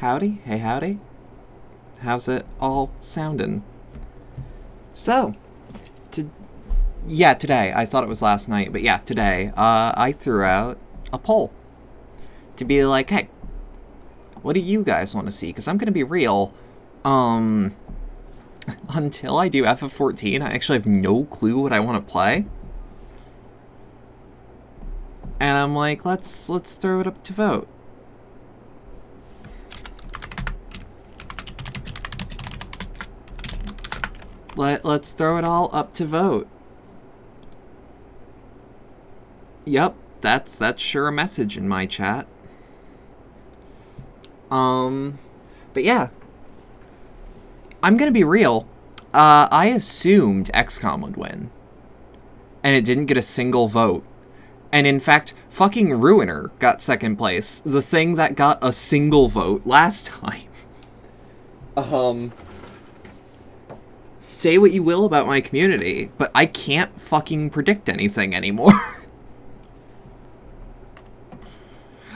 Howdy, hey howdy. How's it all sounding? So, today, I thought it was last night, but yeah, today, I threw out a poll to be like, hey, what do you guys want to see? Because I'm going to be real, until I do FF14, I actually have no clue what I want to play. And I'm like, let's throw it up to vote. Let's throw it all up to vote. Yep, that's sure a message in my chat. But yeah. I'm gonna be real. I assumed XCOM would win. And it didn't get a single vote. And in fact, fucking Ruiner got second place. The thing that got a single vote last time. Say what you will about my community, but I can't fucking predict anything anymore.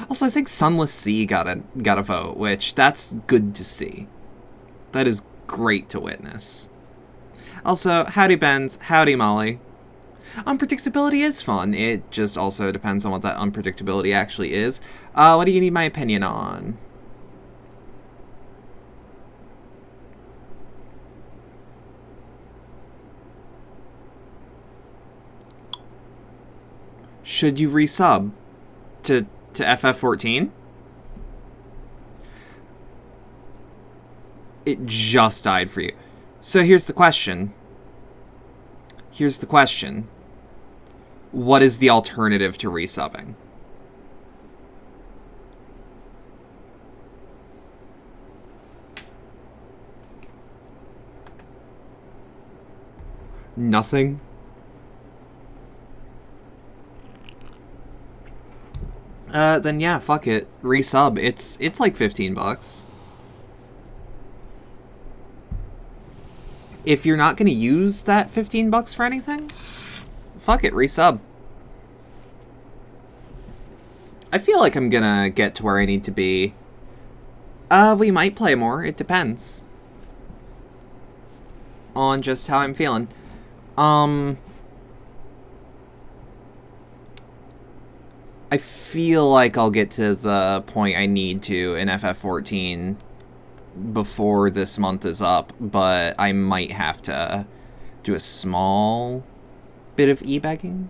Also, I think Sunless Sea got a vote, which that's good to see. That is great to witness. Also, howdy Benz, howdy Molly. Unpredictability is fun. It just also depends on what that unpredictability actually is. What do you need my opinion on? Should you resub to FF14? It just died for you. So here's the question. What is the alternative to resubbing? Nothing? Then yeah, fuck it. Resub. It's like $15. If you're not gonna use that $15 for anything, fuck it, resub. I feel like I'm gonna get to where I need to be. We might play more. It depends on just how I'm feeling. I feel like I'll get to the point I need to in FF14 before this month is up, but I might have to do a small bit of e-begging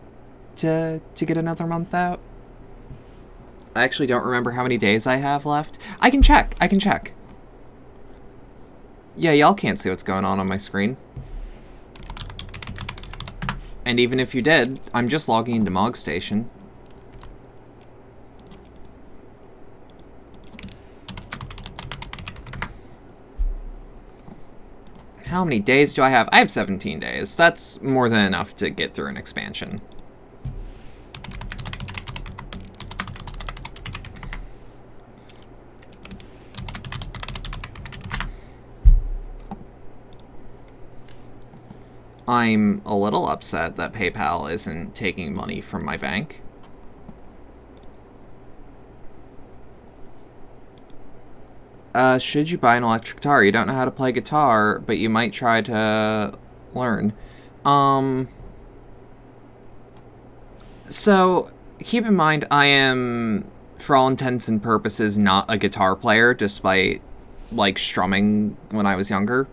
to get another month out. I actually don't remember how many days I have left. I can check. Yeah, y'all can't see what's going on my screen. And even if you did, I'm just logging into Mog Station. How many days do I have? I have 17 days. That's more than enough to get through an expansion. I'm a little upset that PayPal isn't taking money from my bank. Should you buy an electric guitar? You don't know how to play guitar, but you might try to learn. So, keep in mind, I am, for all intents and purposes, not a guitar player, despite, like, strumming when I was younger.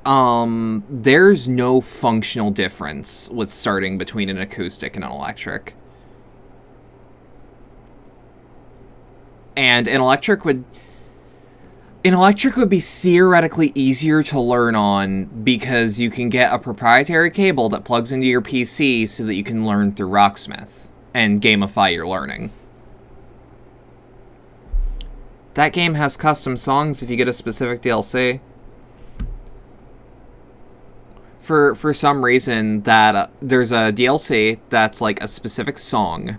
There's no functional difference with starting between an acoustic and an electric. And an electric would be theoretically easier to learn on because you can get a proprietary cable that plugs into your PC so that you can learn through Rocksmith and gamify your learning. That game has custom songs if you get a specific DLC. For some reason, that there's a DLC that's like a specific song,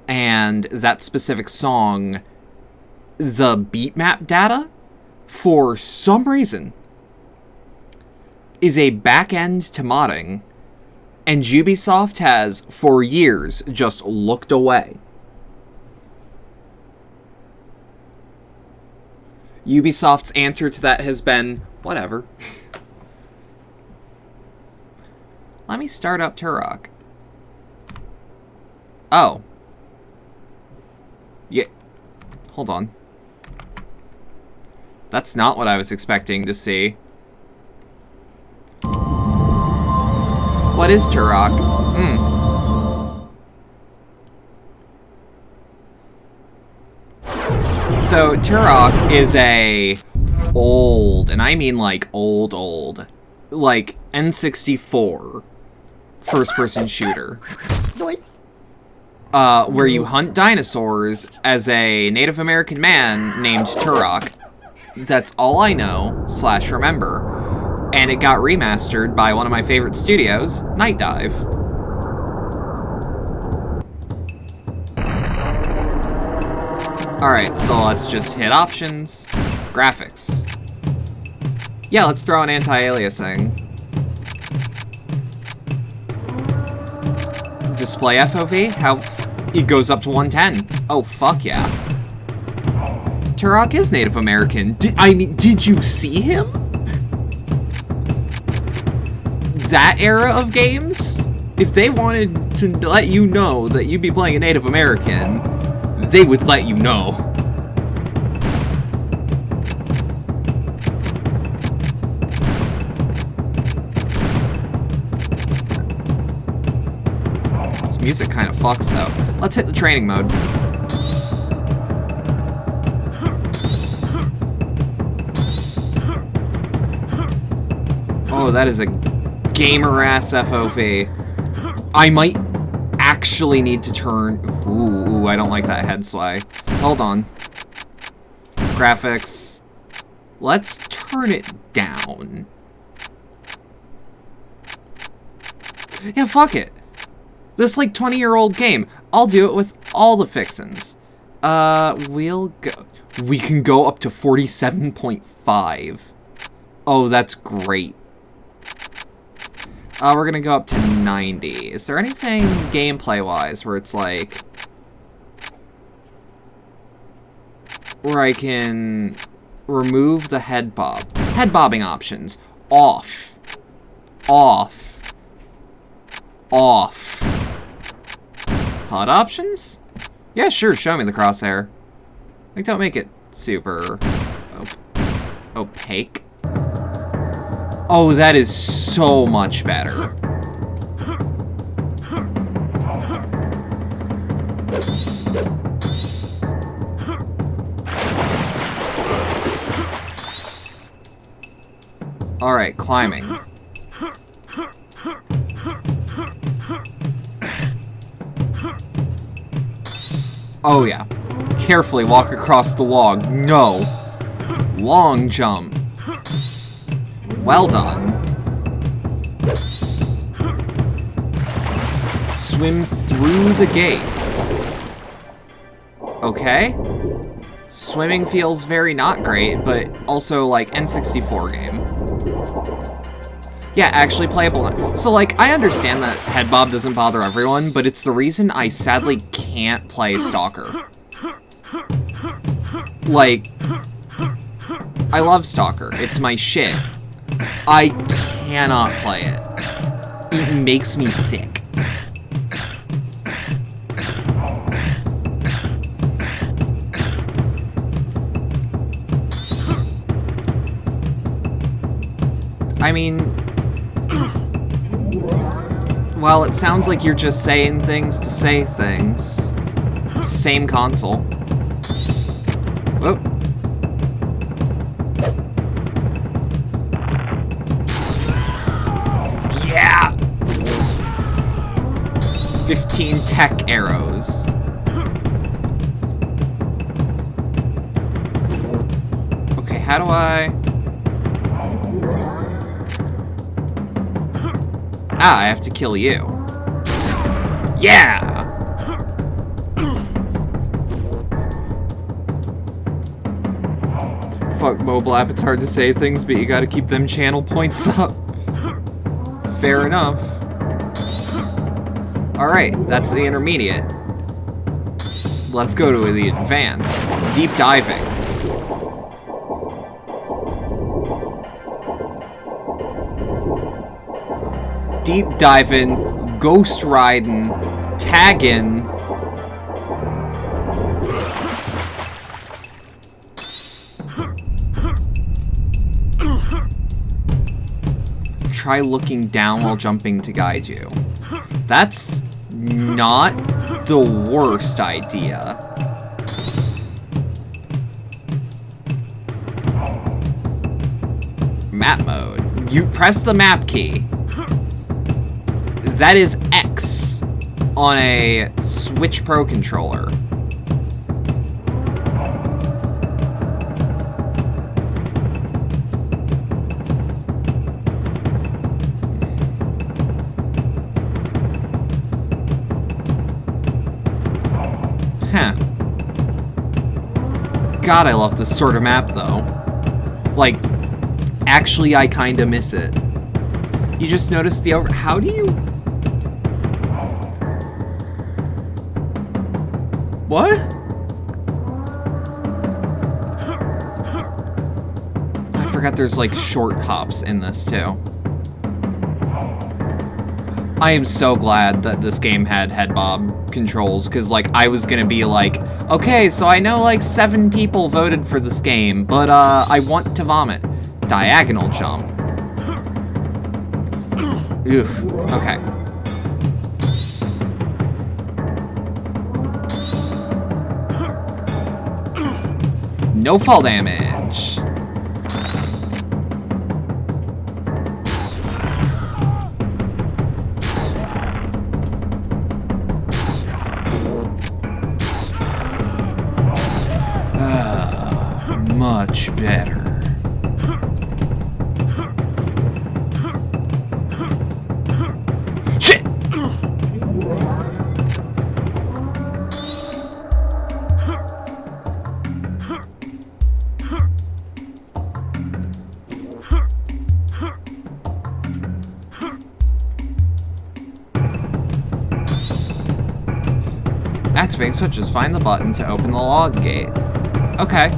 and that specific song, the beat map data, for some reason, is a back end to modding, and Ubisoft has, for years, just looked away. Ubisoft's answer to that has been, whatever. Let me start up Turok. Oh. Yeah. Hold on. That's not what I was expecting to see. What is Turok? So, Turok is a old, and I mean like old, like N64 first-person shooter. Where you hunt dinosaurs as a Native American man named Turok. That's all I know / remember. And it got remastered by one of my favorite studios, Night Dive. Alright, so let's just hit options. Graphics. Yeah, let's throw in anti-aliasing. Display FOV? How... It goes up to 110. Oh, fuck yeah. Turok is Native American. Did you see him? That era of games? If they wanted to let you know that you'd be playing a Native American, they would let you know. This music kind of fucks, though. Let's hit the training mode. Oh, that is a gamer-ass FOV. I might actually need to turn... Ooh, I don't like that head sway. Hold on. Graphics. Let's turn it down. Yeah, fuck it. This, like, 20-year-old game. I'll do it with all the fixins. We'll go... We can go up to 47.5. Oh, that's great. We're gonna go up to 90. Is there anything gameplay-wise where it's like... where I can remove the head bob? Head bobbing options. Off. Off. Off. HUD options? Yeah, sure, show me the crosshair. Like, don't make it super... opaque. Oh, that is so much better. Alright, climbing. Oh yeah. Carefully walk across the log. No. Long jump. Well done. Swim through the gates. Okay. Swimming feels very not great, but also like N64 game. Yeah, actually playable now. So like, I understand that head bob doesn't bother everyone, but it's the reason I sadly can't play Stalker. Like, I love Stalker. It's my shit. I cannot play it. It makes me sick. I mean, well, it sounds like you're just saying things to say things. Same console. Whoop. Yeah! 15 tech arrows. Okay, how do I... Ah, I have to kill you. Yeah! Fuck mobile app, it's hard to say things, but you gotta keep them channel points up. Fair enough. Alright, that's the intermediate. Let's go to the advanced. Deep diving. deep diving, ghost riding, tagging. Try looking down while jumping to guide you. That's not the worst idea. Map mode. You press the map key. That is X on a Switch Pro controller. Huh. God, I love this sort of map, though. Like, actually, I kinda miss it. You just notice the over... How do you... What? I forgot there's, like, short hops in this, too. I am so glad that this game had head bob controls, because, like, I was gonna be like, okay, so I know, like, 7 people voted for this game, but, I want to vomit. Diagonal jump. Oof. Okay. No fall damage. Much better. Shit! Activating switches. Find the button to open the log gate. Okay.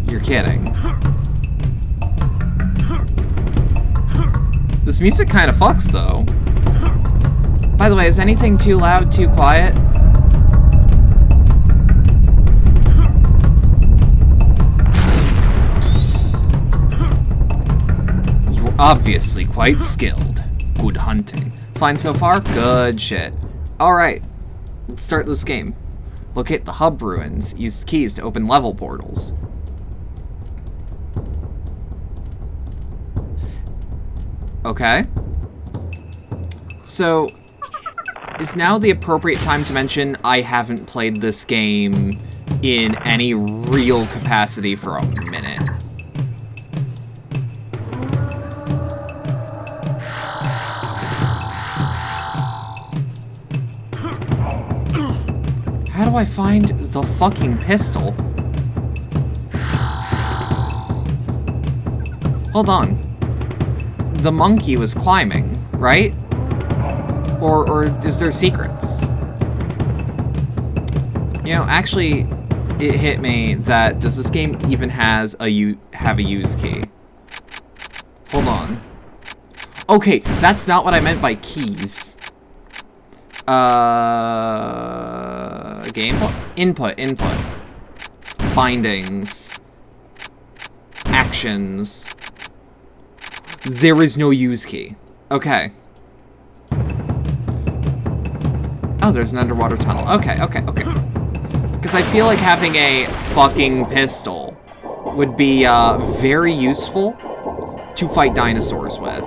You're kidding. This music kind of fucks, though. By the way, is anything too loud, too quiet? You're obviously quite skilled. Good hunting. Fine so far? Good shit. Alright, let's start this game. Locate the hub ruins. Use the keys to open level portals. Okay. So, is now the appropriate time to mention I haven't played this game in any real capacity for a minute. How do I find the fucking pistol? Hold on. The monkey was climbing, right? Or is there secrets? You know, actually, it hit me that does this game even have a use key? Hold on. Okay, that's not what I meant by keys. Game input. Bindings. Actions. There is no use key. Okay. Oh, there's an underwater tunnel. Okay. Because I feel like having a fucking pistol would be very useful to fight dinosaurs with.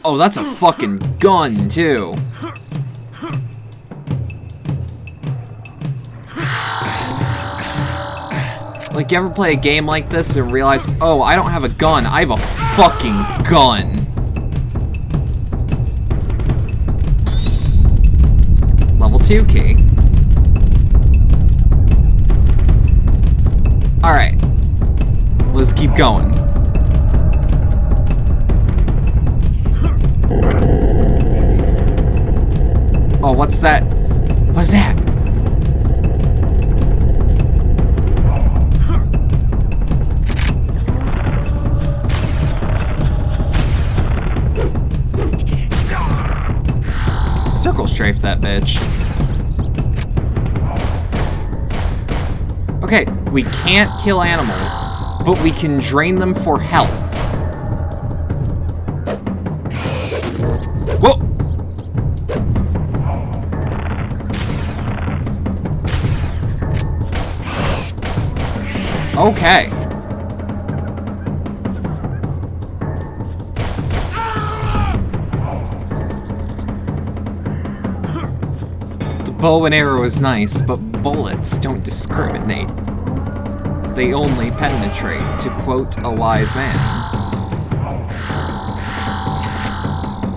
Oh, that's a fucking gun, too. Like, you ever play a game like this and realize, oh, I don't have a gun, I have a fucking gun. Level 2 key. Alright. Let's keep going. Oh, what's that? What's that? Circle strafe that bitch. Okay, we can't kill animals, but we can drain them for health. Whoa! Okay. The bow and arrow is nice, but bullets don't discriminate. They only penetrate, to quote a wise man.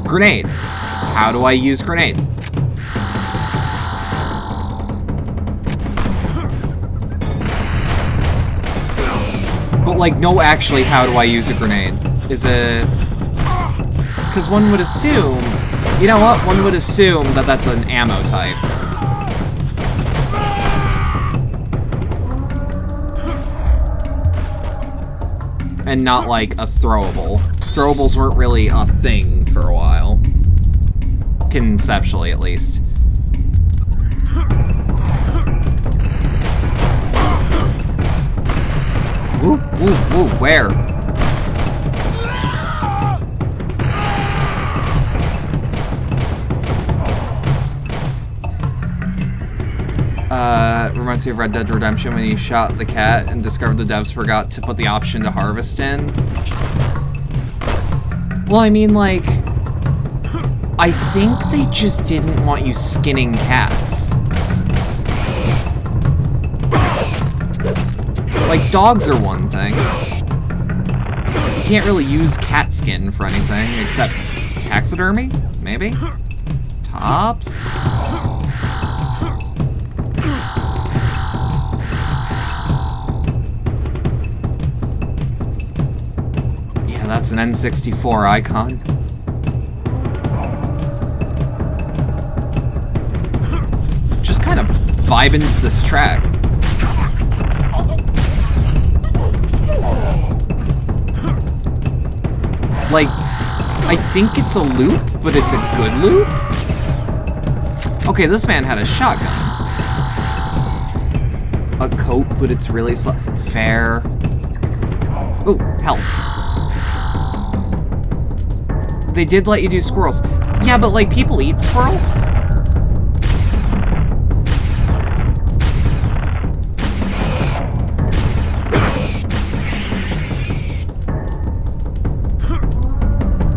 Grenade. How do I use grenade? But, like, no, actually, how do I use a grenade? Is it... Because one would assume... You know what? One would assume that that's an ammo type. And not, like, a throwable. Throwables weren't really a thing for a while. Conceptually, at least. Ooh, ooh, ooh, where? Reminds me of Red Dead Redemption when you shot the cat and discovered the devs forgot to put the option to harvest in. Well, I mean, like... I think they just didn't want you skinning cats. Like, dogs are one thing. You can't really use cat skin for anything, except taxidermy? Maybe? Tops? Yeah, that's an N64 icon. Just kind of vibe into this track. Like, I think it's a loop, but it's a good loop? Okay, this man had a shotgun. A coat, but it's really slow. Fair. Ooh, health. They did let you do squirrels. Yeah, but, like, people eat squirrels?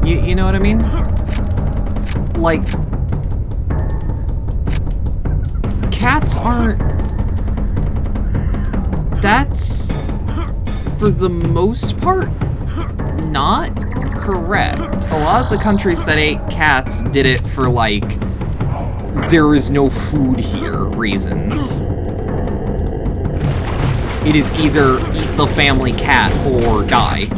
You know what I mean? Like, cats aren't... That's, for the most part, not correct. A lot of the countries that ate cats did it for, like, there is no food here reasons. It is either eat the family cat or die.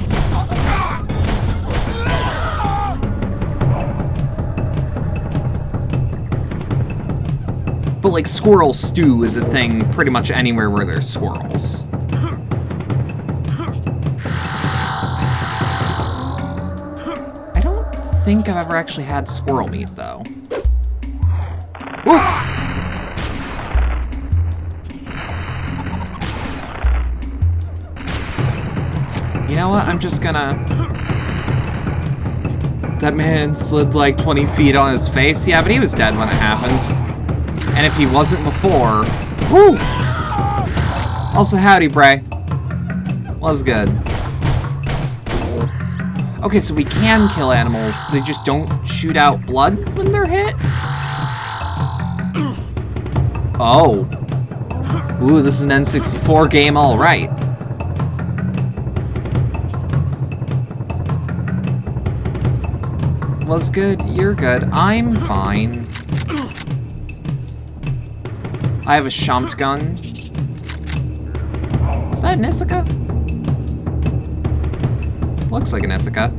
But, like, squirrel stew is a thing pretty much anywhere where there's squirrels. I don't think I've ever actually had squirrel meat, though. Woo! You know what? I'm just gonna... That man slid like 20 feet on his face. Yeah, but he was dead when it happened. And if he wasn't before, whoo! Also, howdy, Bray. Was good. Okay, so we can kill animals. They just don't shoot out blood when they're hit? Oh. Ooh, this is an N64 game, alright. Was good, you're good, I'm fine. I have a Shumpt gun. Is that an Ithaca? Looks like an Ithaca.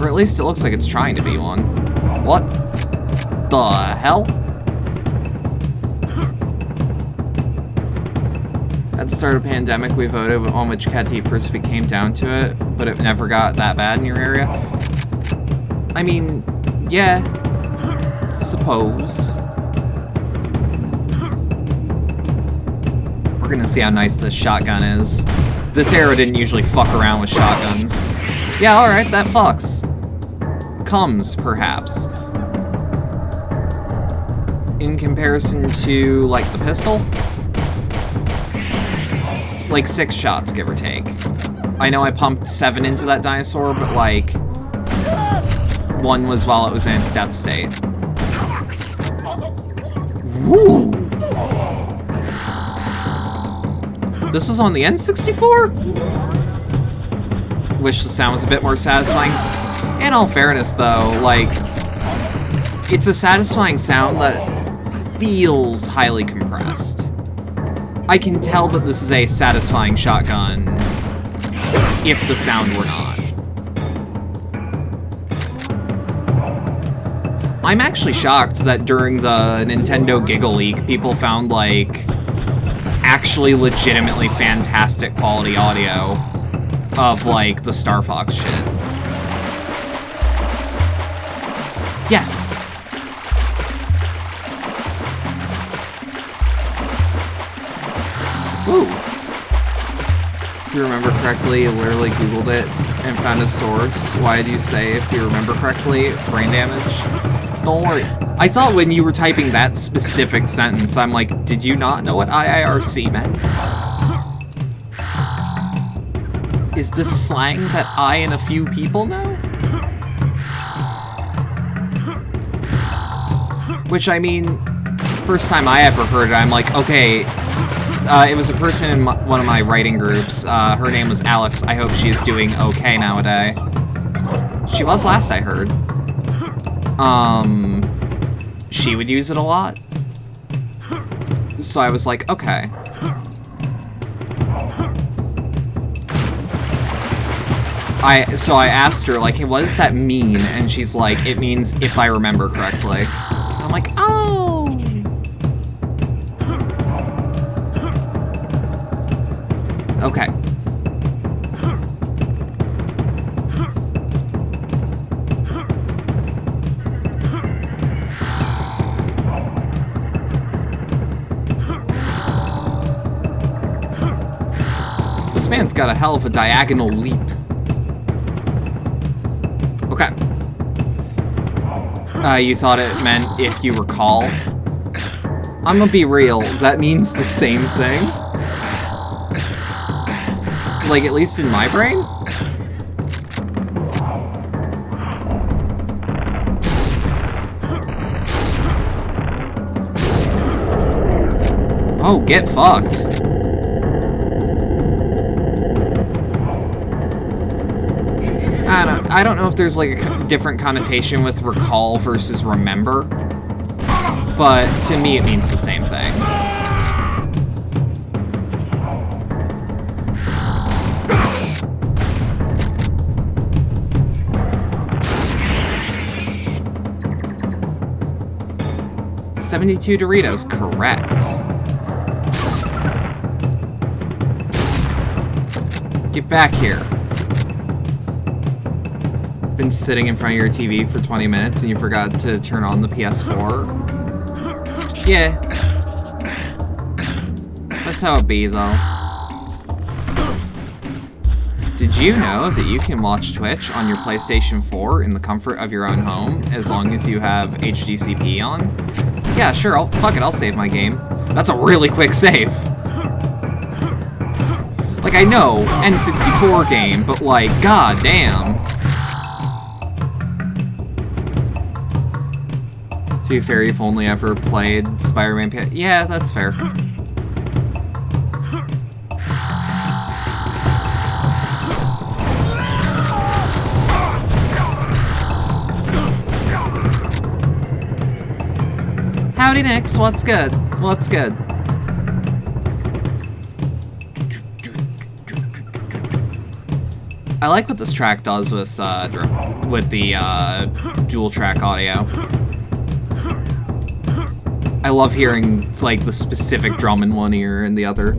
Or at least it looks like it's trying to be one. What the hell? At the start of the pandemic, we voted on which cat to eat first if it came down to it, but it never got that bad in your area. I mean, yeah, suppose. We're gonna see how nice this shotgun is. This era didn't usually fuck around with shotguns. Yeah, alright, that fucks. Comes, perhaps. In comparison to, like, the pistol? Like 6 shots, give or take. I know I pumped 7 into that dinosaur, but like 1 was while it was in its death state. Woo! This was on the N64? Wish the sound was a bit more satisfying. In all fairness, though, like, it's a satisfying sound that feels highly compressed. I can tell that this is a satisfying shotgun if the sound were not. I'm actually shocked that during the Nintendo Giggle Leak, people found, like, actually legitimately fantastic quality audio of, like, the Star Fox shit. Yes! Ooh. If you remember correctly, you literally Googled it and found a source. Why did you say, if you remember correctly, brain damage? Don't worry. I thought when you were typing that specific sentence, I'm like, did you not know what IIRC meant? Is this slang that I and a few people know? Which, I mean, first time I ever heard it, I'm like, okay, it was a person in one of my writing groups. Her name was Alex. I hope she is doing okay nowadays. She was last I heard. She would use it a lot. So I was like, okay. So I asked her, like, hey, what does that mean? And she's like, it means if I remember correctly. And I'm like, oh! Okay. This man's got a hell of a diagonal leap. Okay. You thought it meant if you recall? I'm gonna be real, that means the same thing. Like, at least in my brain? Oh, get fucked. I don't know if there's, like, a different connotation with recall versus remember, but to me it means the same thing. $72 Doritos, correct. Get back here. Been sitting in front of your TV for 20 minutes and you forgot to turn on the PS4? Yeah. That's how it be, though. Did you know that you can watch Twitch on your PlayStation 4 in the comfort of your own home as long as you have HDCP on? Yeah, sure, I'll save my game. That's a really quick save. Like, I know, N64 game, but like, god damn. To be fair, you've only ever played Spider-Man Yeah, that's fair. Howdy, Nix. What's good? What's good? I like what this track does with the dual track audio. I love hearing like the specific drum in one ear and the other.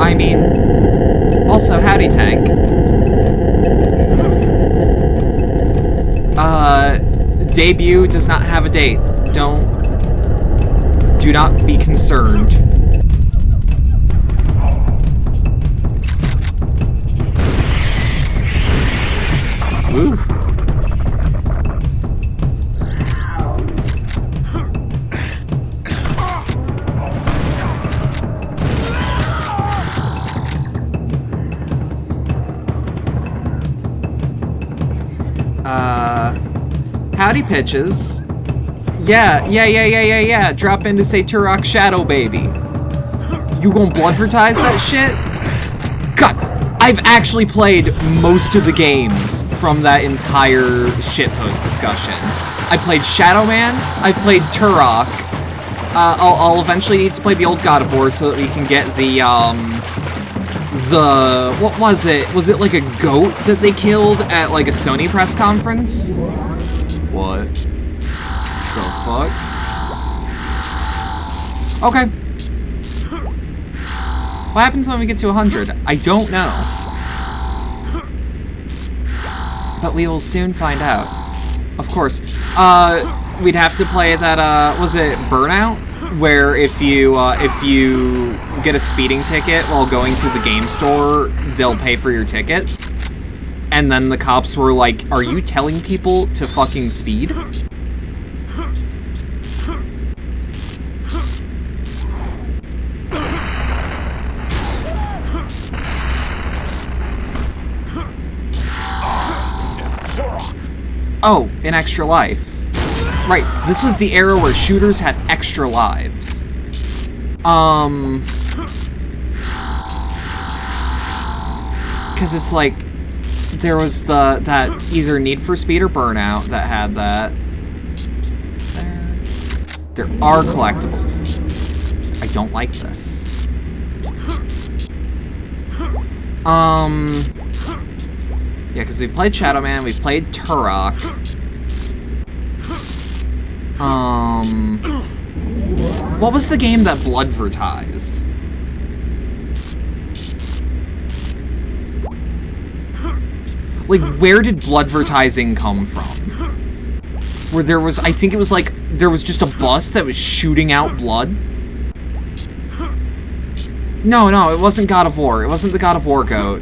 I mean, also howdy Tank. Debut does not have a date. Do not be concerned. Ooh. Howdy pitches. Yeah. Drop in to say Turok Shadow Baby. You gonna bloodvertise that shit? God, I've actually played most of the games from that entire shitpost discussion. I played Shadow Man, I've played Turok. I'll eventually need to play the old God of War so that we can get what was it? Was it like a goat that they killed at like a Sony press conference? What the fuck? Okay. What happens when we get to 100? I don't know. But we will soon find out. Of course. We'd have to play that, was it Burnout? Where if you get a speeding ticket while going to the game store, they'll pay for your ticket. And then the cops were like, are you telling people to fucking speed? Oh, an extra life. Right, this was the era where shooters had extra lives. Because it's like, there was that either Need for Speed or Burnout that had that. Is there? There are collectibles. I don't like this. Yeah, because we played Shadow Man, we played Turok. What was the game that bloodvertised? Like, where did bloodvertising come from? Where there was, I think it was like, there was just a bus that was shooting out blood? No, it wasn't God of War. It wasn't the God of War goat.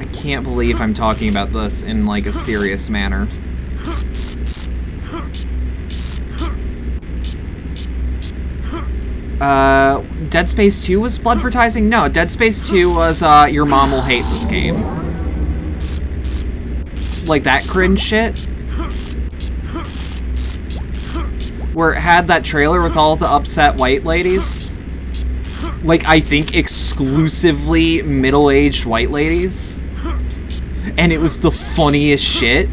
I can't believe I'm talking about this in, like, a serious manner. Dead Space 2 was bloodvertising? No, Dead Space 2 was, your mom will hate this game. Like, that cringe shit? Where it had that trailer with all the upset white ladies. Like, I think exclusively middle-aged white ladies. And it was the funniest shit.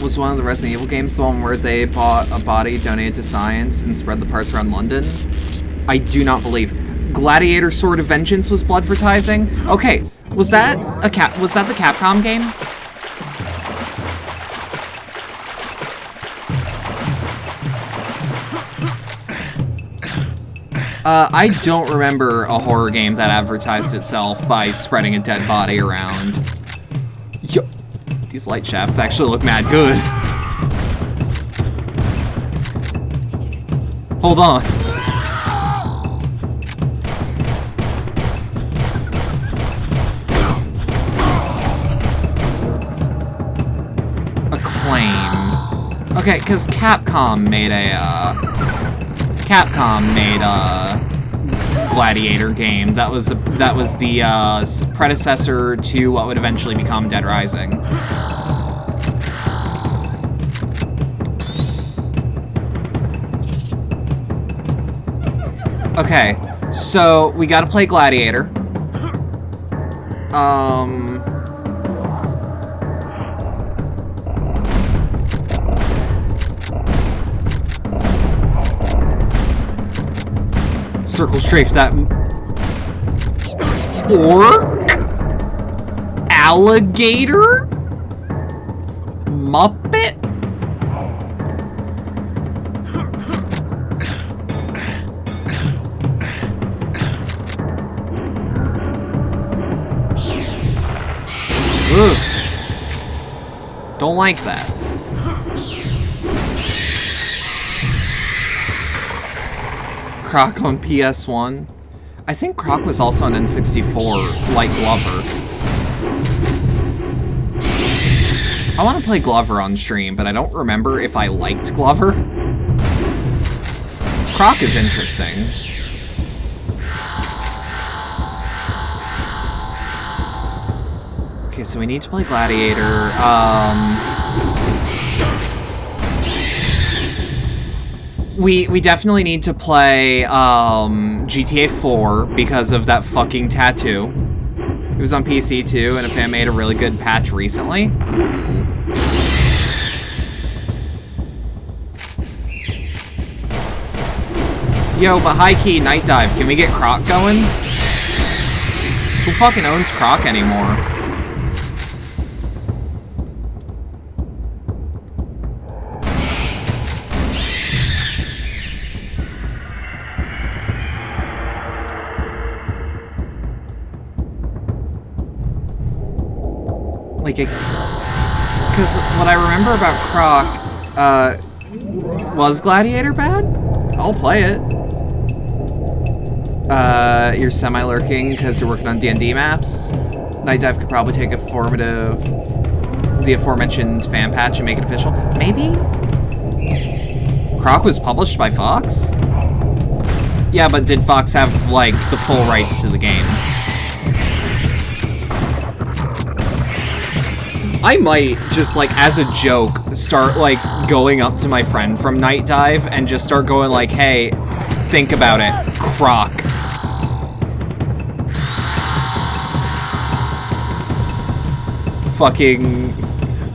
Was one of the Resident Evil games the one where they bought a body donated to science and spread the parts around London? I do not believe. Gladiator Sword of Vengeance was bloodvertising? Okay, was that the Capcom game? I don't remember a horror game that advertised itself by spreading a dead body around. Yo, these light shafts actually look mad good. Hold on. Acclaim. Okay, because Capcom made a Gladiator game that was the predecessor to what would eventually become Dead Rising. Okay, So, we gotta play Gladiator. Circle strafe that... Orc? Alligator? Muppet? Ugh. Don't like that. Croc on PS1. I think Croc was also on N64, like Glover. I want to play Glover on stream, but I don't remember if I liked Glover. Croc is interesting. Okay, so we need to play Gladiator. We definitely need to play GTA 4 because of that fucking tattoo. It was on PC too, and a fan made a really good patch recently. Yo, but high key, Night Dive, can we get Croc going? Who fucking owns Croc anymore? Like, because what I remember about Croc, was Gladiator bad? I'll play it. You're semi-lurking because you're working on D&D maps. Night Dive could probably take the aforementioned fan patch and make it official. Maybe? Croc was published by Fox? Yeah, but did Fox have, like, the full rights to the game? I might just, like, as a joke, start, like, going up to my friend from Night Dive and just start going, like, hey, think about it. Croc. Fucking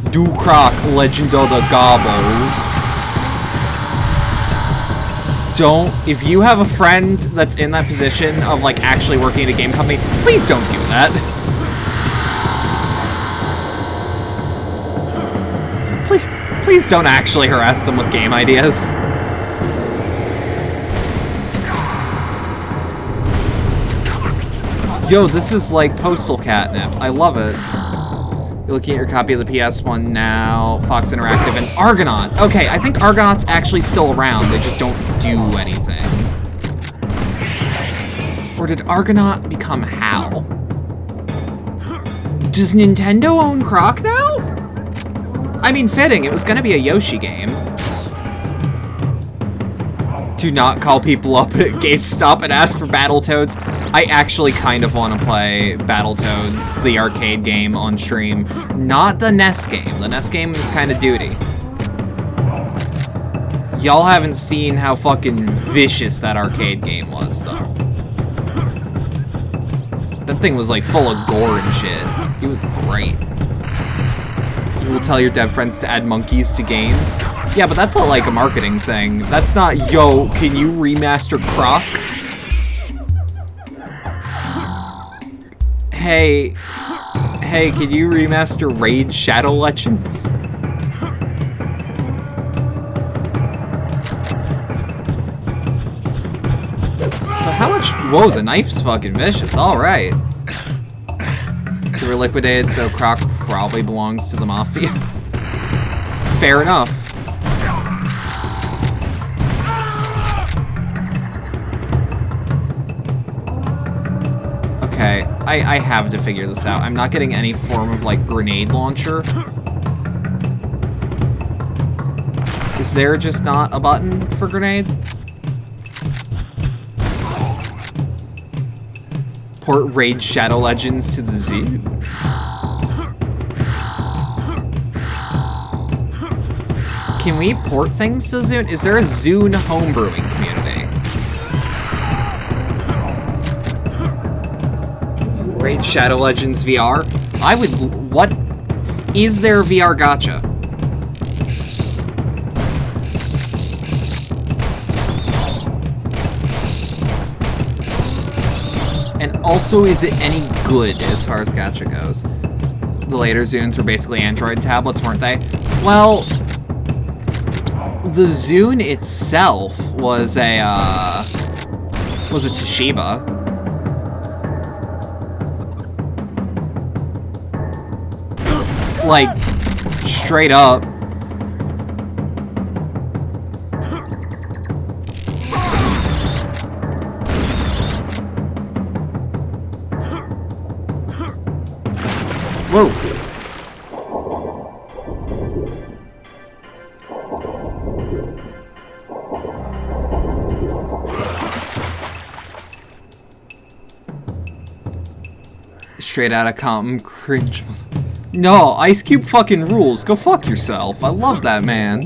do Croc, Legend of the Gobbles. Don't, if you have a friend that's in that position of, like, actually working at a game company, please don't do that. Please don't actually harass them with game ideas. Yo, this is like postal catnip. I love it. You're looking at your copy of the PS1 now. Fox Interactive and Argonaut. Okay, I think Argonaut's actually still around. They just don't do anything. Or did Argonaut become HAL? Does Nintendo own Croc now? I mean, fitting. It was going to be a Yoshi game. Do not call people up at GameStop and ask for Battletoads. I actually kind of want to play Battletoads, the arcade game, on stream. Not the NES game. The NES game is kind of duty. Y'all haven't seen how fucking vicious that arcade game was, though. That thing was, like, full of gore and shit. It was great. You will tell your dev friends to add monkeys to games. Yeah, but that's not like a marketing thing. That's not, yo, can you remaster Croc? Hey, can you remaster Raid Shadow Legends? So how much, whoa, the knife's fucking vicious, alright. They were liquidated, so Croc probably belongs to the Mafia. Fair enough. Okay, I have to figure this out. I'm not getting any form of, like, grenade launcher. Is there just not a button for grenade? Port Raid Shadow Legends to the zoo. Can we port things to Zune? Is there a Zune homebrewing community? Raid Shadow Legends VR? I would... What? Is there a VR gacha? And also, is it any good as far as gacha goes? The later Zunes were basically Android tablets, weren't they? Well, the Zune itself was a Toshiba. Like, straight up. Whoa. Straight out of Compton, cringe. No, Ice Cube fucking rules. Go fuck yourself. I love that man.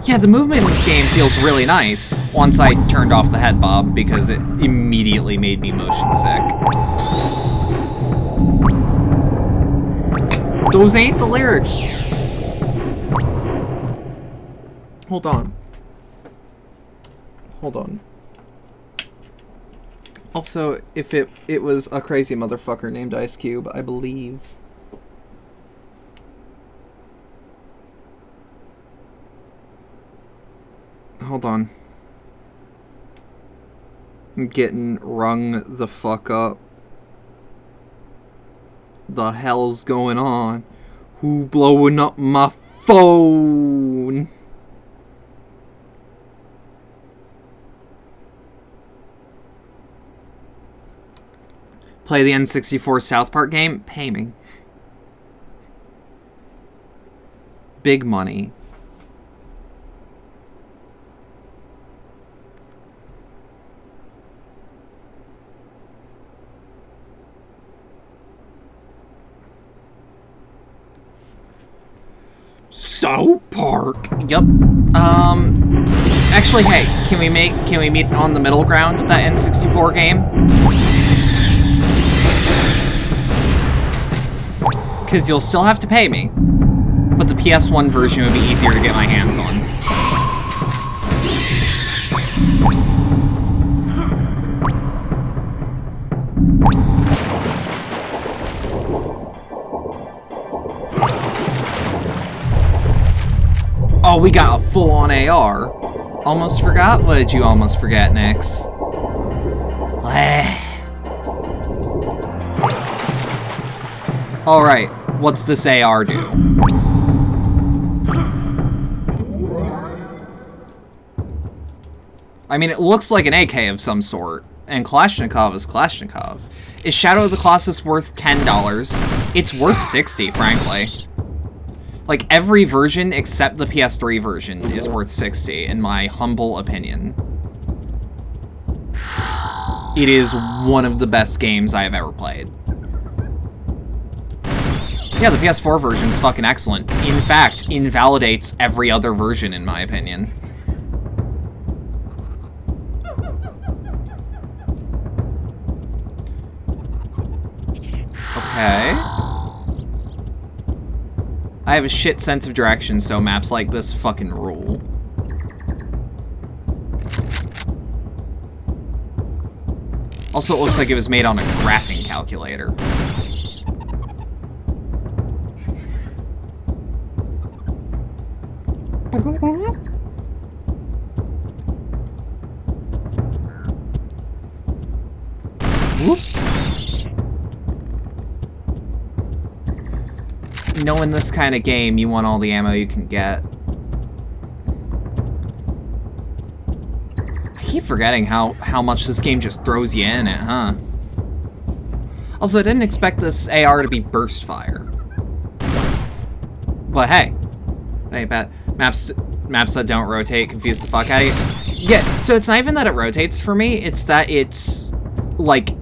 Yeah, the movement in this game feels really nice once I turned off the head bob because it immediately made me motion sick. Those ain't the lyrics. Hold on. Hold on. Also, if it was a crazy motherfucker named Ice Cube, I believe. Hold on. I'm getting rung the fuck up. The hell's going on? Who blowing up my phone? Play the N64 South Park game? Pay me. Big money. South Park. Yep. Actually, hey, can we meet on the middle ground with that N64 game? Because you'll still have to pay me. But the PS1 version would be easier to get my hands on. Oh, we got a full-on AR. Almost forgot? What did you almost forget, Nix? Alright, what's this AR do? I mean, it looks like an AK of some sort, and Kalashnikov is Kalashnikov. Is Shadow of the Colossus worth $10? It's worth $60, frankly. Like, every version except the PS3 version is worth $60, in my humble opinion. It is one of the best games I have ever played. Yeah, the PS4 version's fucking excellent. In fact, invalidates every other version, in my opinion. Okay. I have a shit sense of direction, so maps like this fucking rule. Also, it looks like it was made on a graphing calculator. Knowing this kind of game, you want all the ammo you can get. I keep forgetting how much this game just throws you in it, huh? Also, I didn't expect this AR to be burst fire. But hey, that ain't bad. Maps that don't rotate confuse the fuck out of you. Yeah, so it's not even that it rotates for me, it's that it's, like,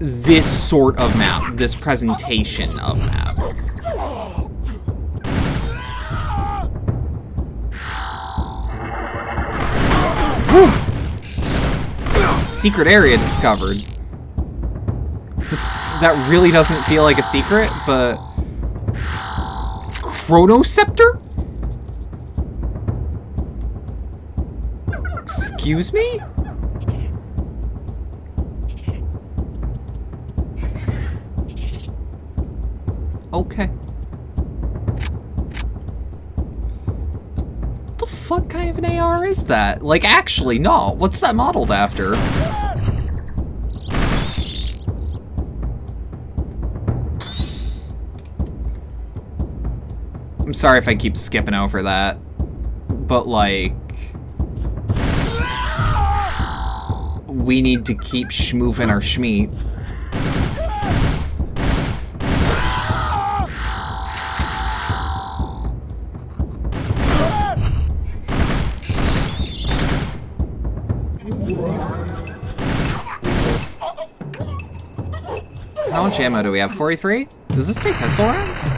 this sort of map. This presentation of map. Woo. Secret area discovered. that really doesn't feel like a secret, but... Chronoscepter? Excuse me? Okay. What the fuck kind of an AR is that? Like, actually, no. What's that modeled after? I'm sorry if I keep skipping over that, but like, we need to keep schmooving our schmeat. How much ammo do we have? 43? Does this take pistol rounds?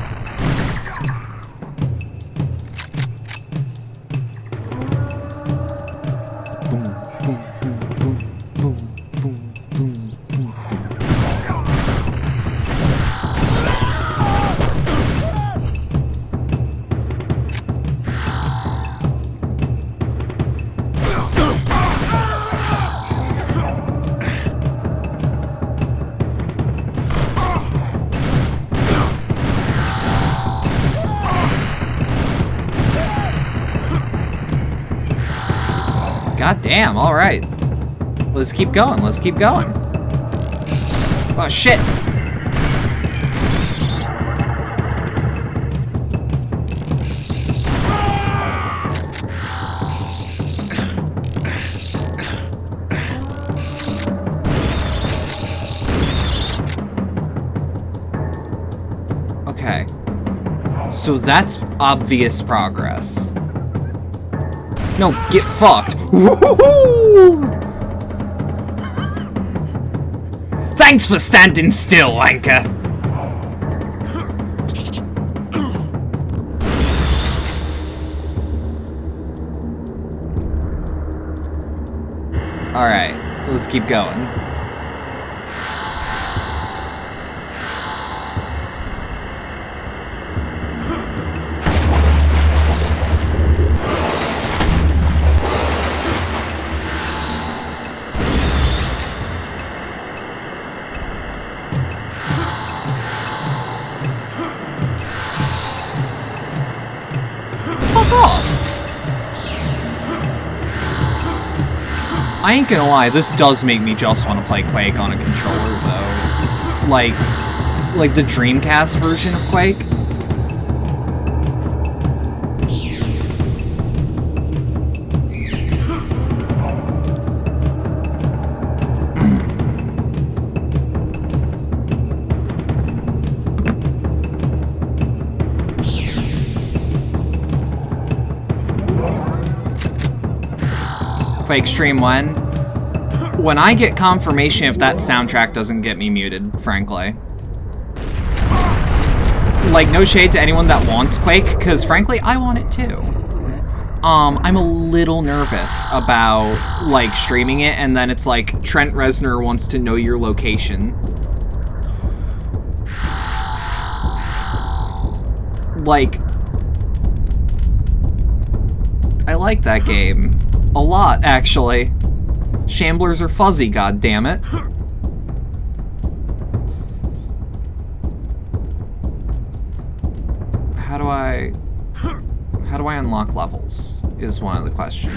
God damn, alright. Let's keep going, let's keep going. Oh shit! Okay. So that's obvious progress. No, get fucked. Woo-hoo-hoo! Thanks for standing still, wanker. Alright, let's keep going. I ain't gonna lie, this does make me just want to play Quake on a controller, though. Like the Dreamcast version of Quake. Quake stream when I get confirmation if that soundtrack doesn't get me muted, frankly. Like, no shade to anyone that wants Quake, because frankly, I want it too. I'm a little nervous about, like, streaming it, and then it's like, Trent Reznor wants to know your location. Like, I like that game. A lot, actually. Shamblers are fuzzy, goddammit. How do I unlock levels? Is one of the questions.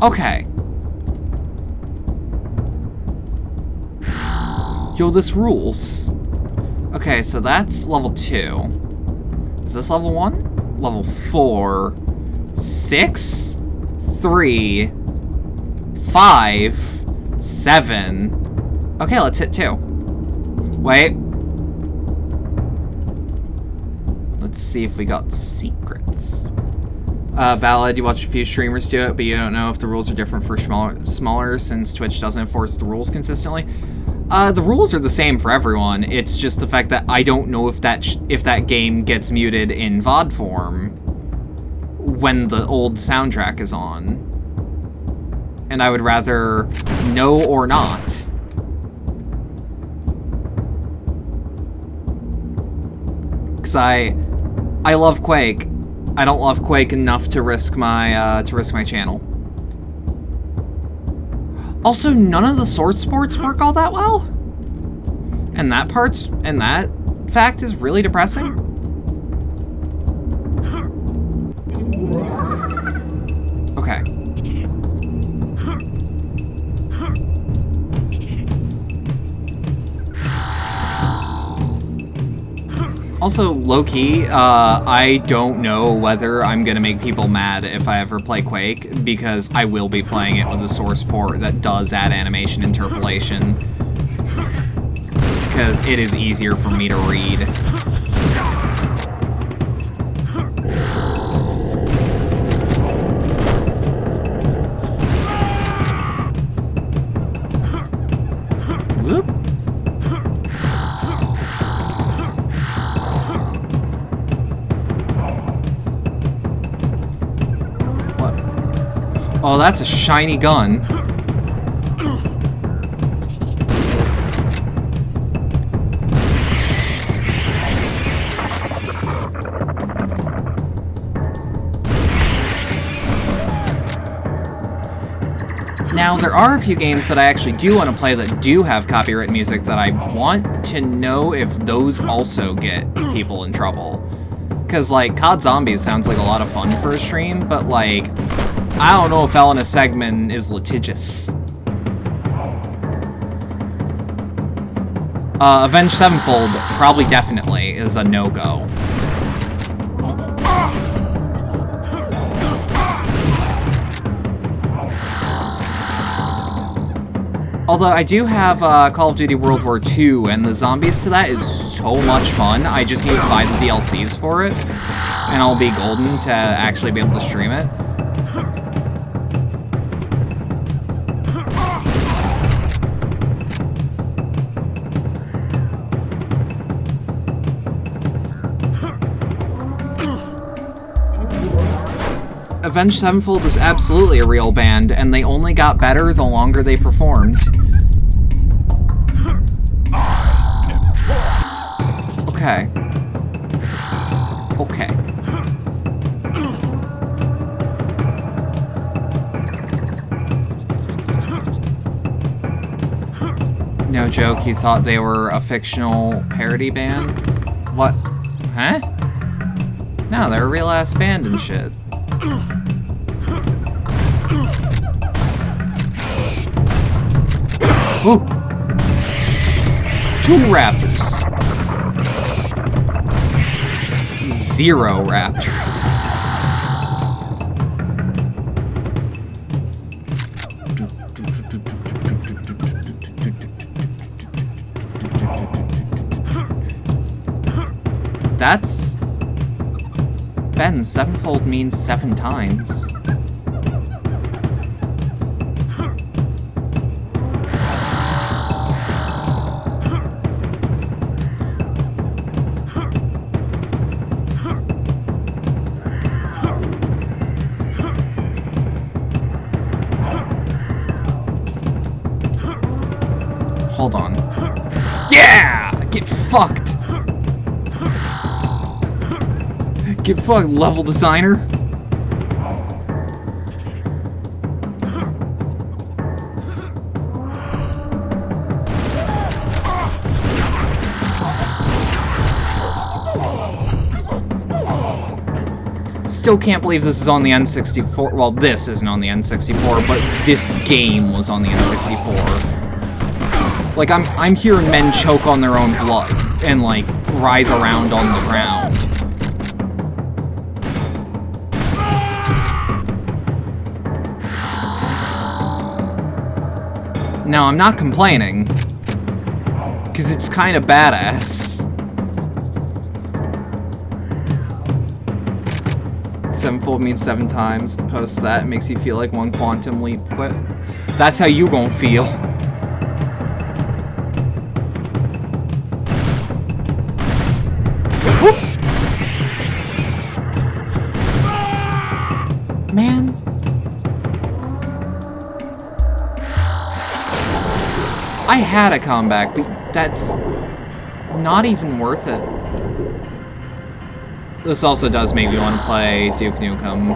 Okay. Yo, this rules. Okay, so that's level 2. Is this level 1? Level 4. 6? 3, 5, 7. Okay, let's hit 2. Wait. Let's see if we got secrets. Valid, you watch a few streamers do it, but you don't know if the rules are different for smaller since Twitch doesn't enforce the rules consistently. The rules are the same for everyone. It's just the fact that I don't know if that game gets muted in VOD form when the old soundtrack is on. And I would rather know or not. Because I love Quake. I don't love Quake enough to risk my channel. Also, none of the sword sports work all that well. And that fact is really depressing. Okay. Also, low-key, I don't know whether I'm gonna make people mad if I ever play Quake, because I will be playing it with a source port that does add animation interpolation. Because it is easier for me to read. Whoop. What? Oh, that's a shiny gun. Now, there are a few games that I actually do want to play that do have copyright music that I want to know if those also get people in trouble. Because, like, COD Zombies sounds like a lot of fun for a stream, but, like, I don't know if Elena Segman is litigious. Avenged Sevenfold probably definitely is a no-go. Although I do have Call of Duty World War II, and the zombies to that is so much fun. I just need to buy the DLCs for it, and I'll be golden to actually be able to stream it. Avenged Sevenfold is absolutely a real band, and they only got better the longer they performed. Okay. Okay. No joke, you thought they were a fictional parody band? What? Huh? No, they're a real-ass band and shit. Ooh. 2 raptors. 0 raptors. That's... Ben, sevenfold means 7 times. Hold on. Yeah! Get fucked! Get fucked, level designer. Still can't believe this is on the N64. Well, this isn't on the N64, but this game was on the N64. Like, I'm hearing men choke on their own blood and, like, writhe around on the ground. Now, I'm not complaining, because it's kind of badass. 7-fold means 7 times. Post that, it makes you feel like 1 quantum leap quit. That's how you gon' feel. Whoop. Man. I had a comeback, but that's not even worth it. This also does make me want to play Duke Nukem.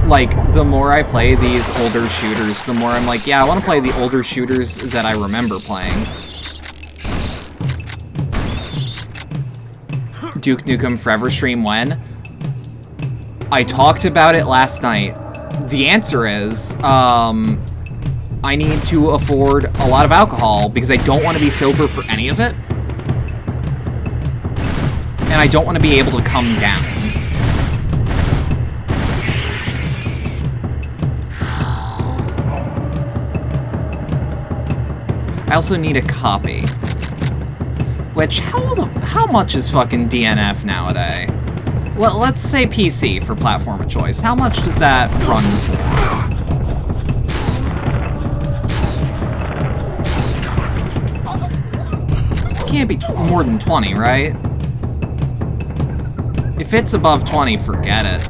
Like, the more I play these older shooters, the more I'm like, yeah, I want to play the older shooters that I remember playing. Duke Nukem Forever stream when? I talked about it last night. The answer is, I need to afford a lot of alcohol because I don't want to be sober for any of it. And I don't want to be able to come down. I also need a copy. Which, how much is fucking DNF nowadays? Well, let's say PC for platform of choice. How much does that run for? It can't be more than 20, right? If it's above 20, forget it.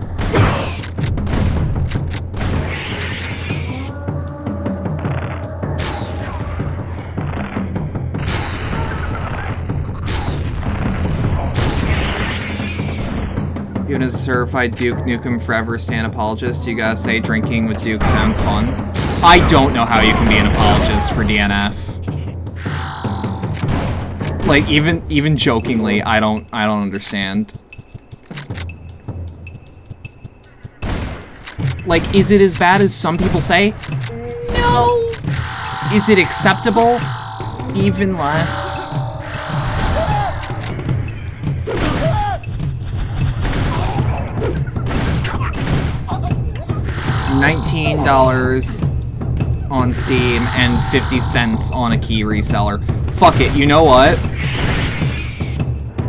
Even as a certified Duke Nukem Forever stand apologist, you gotta say drinking with Duke sounds fun. I don't know how you can be an apologist for DNF. Like, even jokingly, I don't understand. Like, is it as bad as some people say? No. Is it acceptable? Even less. $19 on Steam and 50 cents on a key reseller. Fuck it, you know what?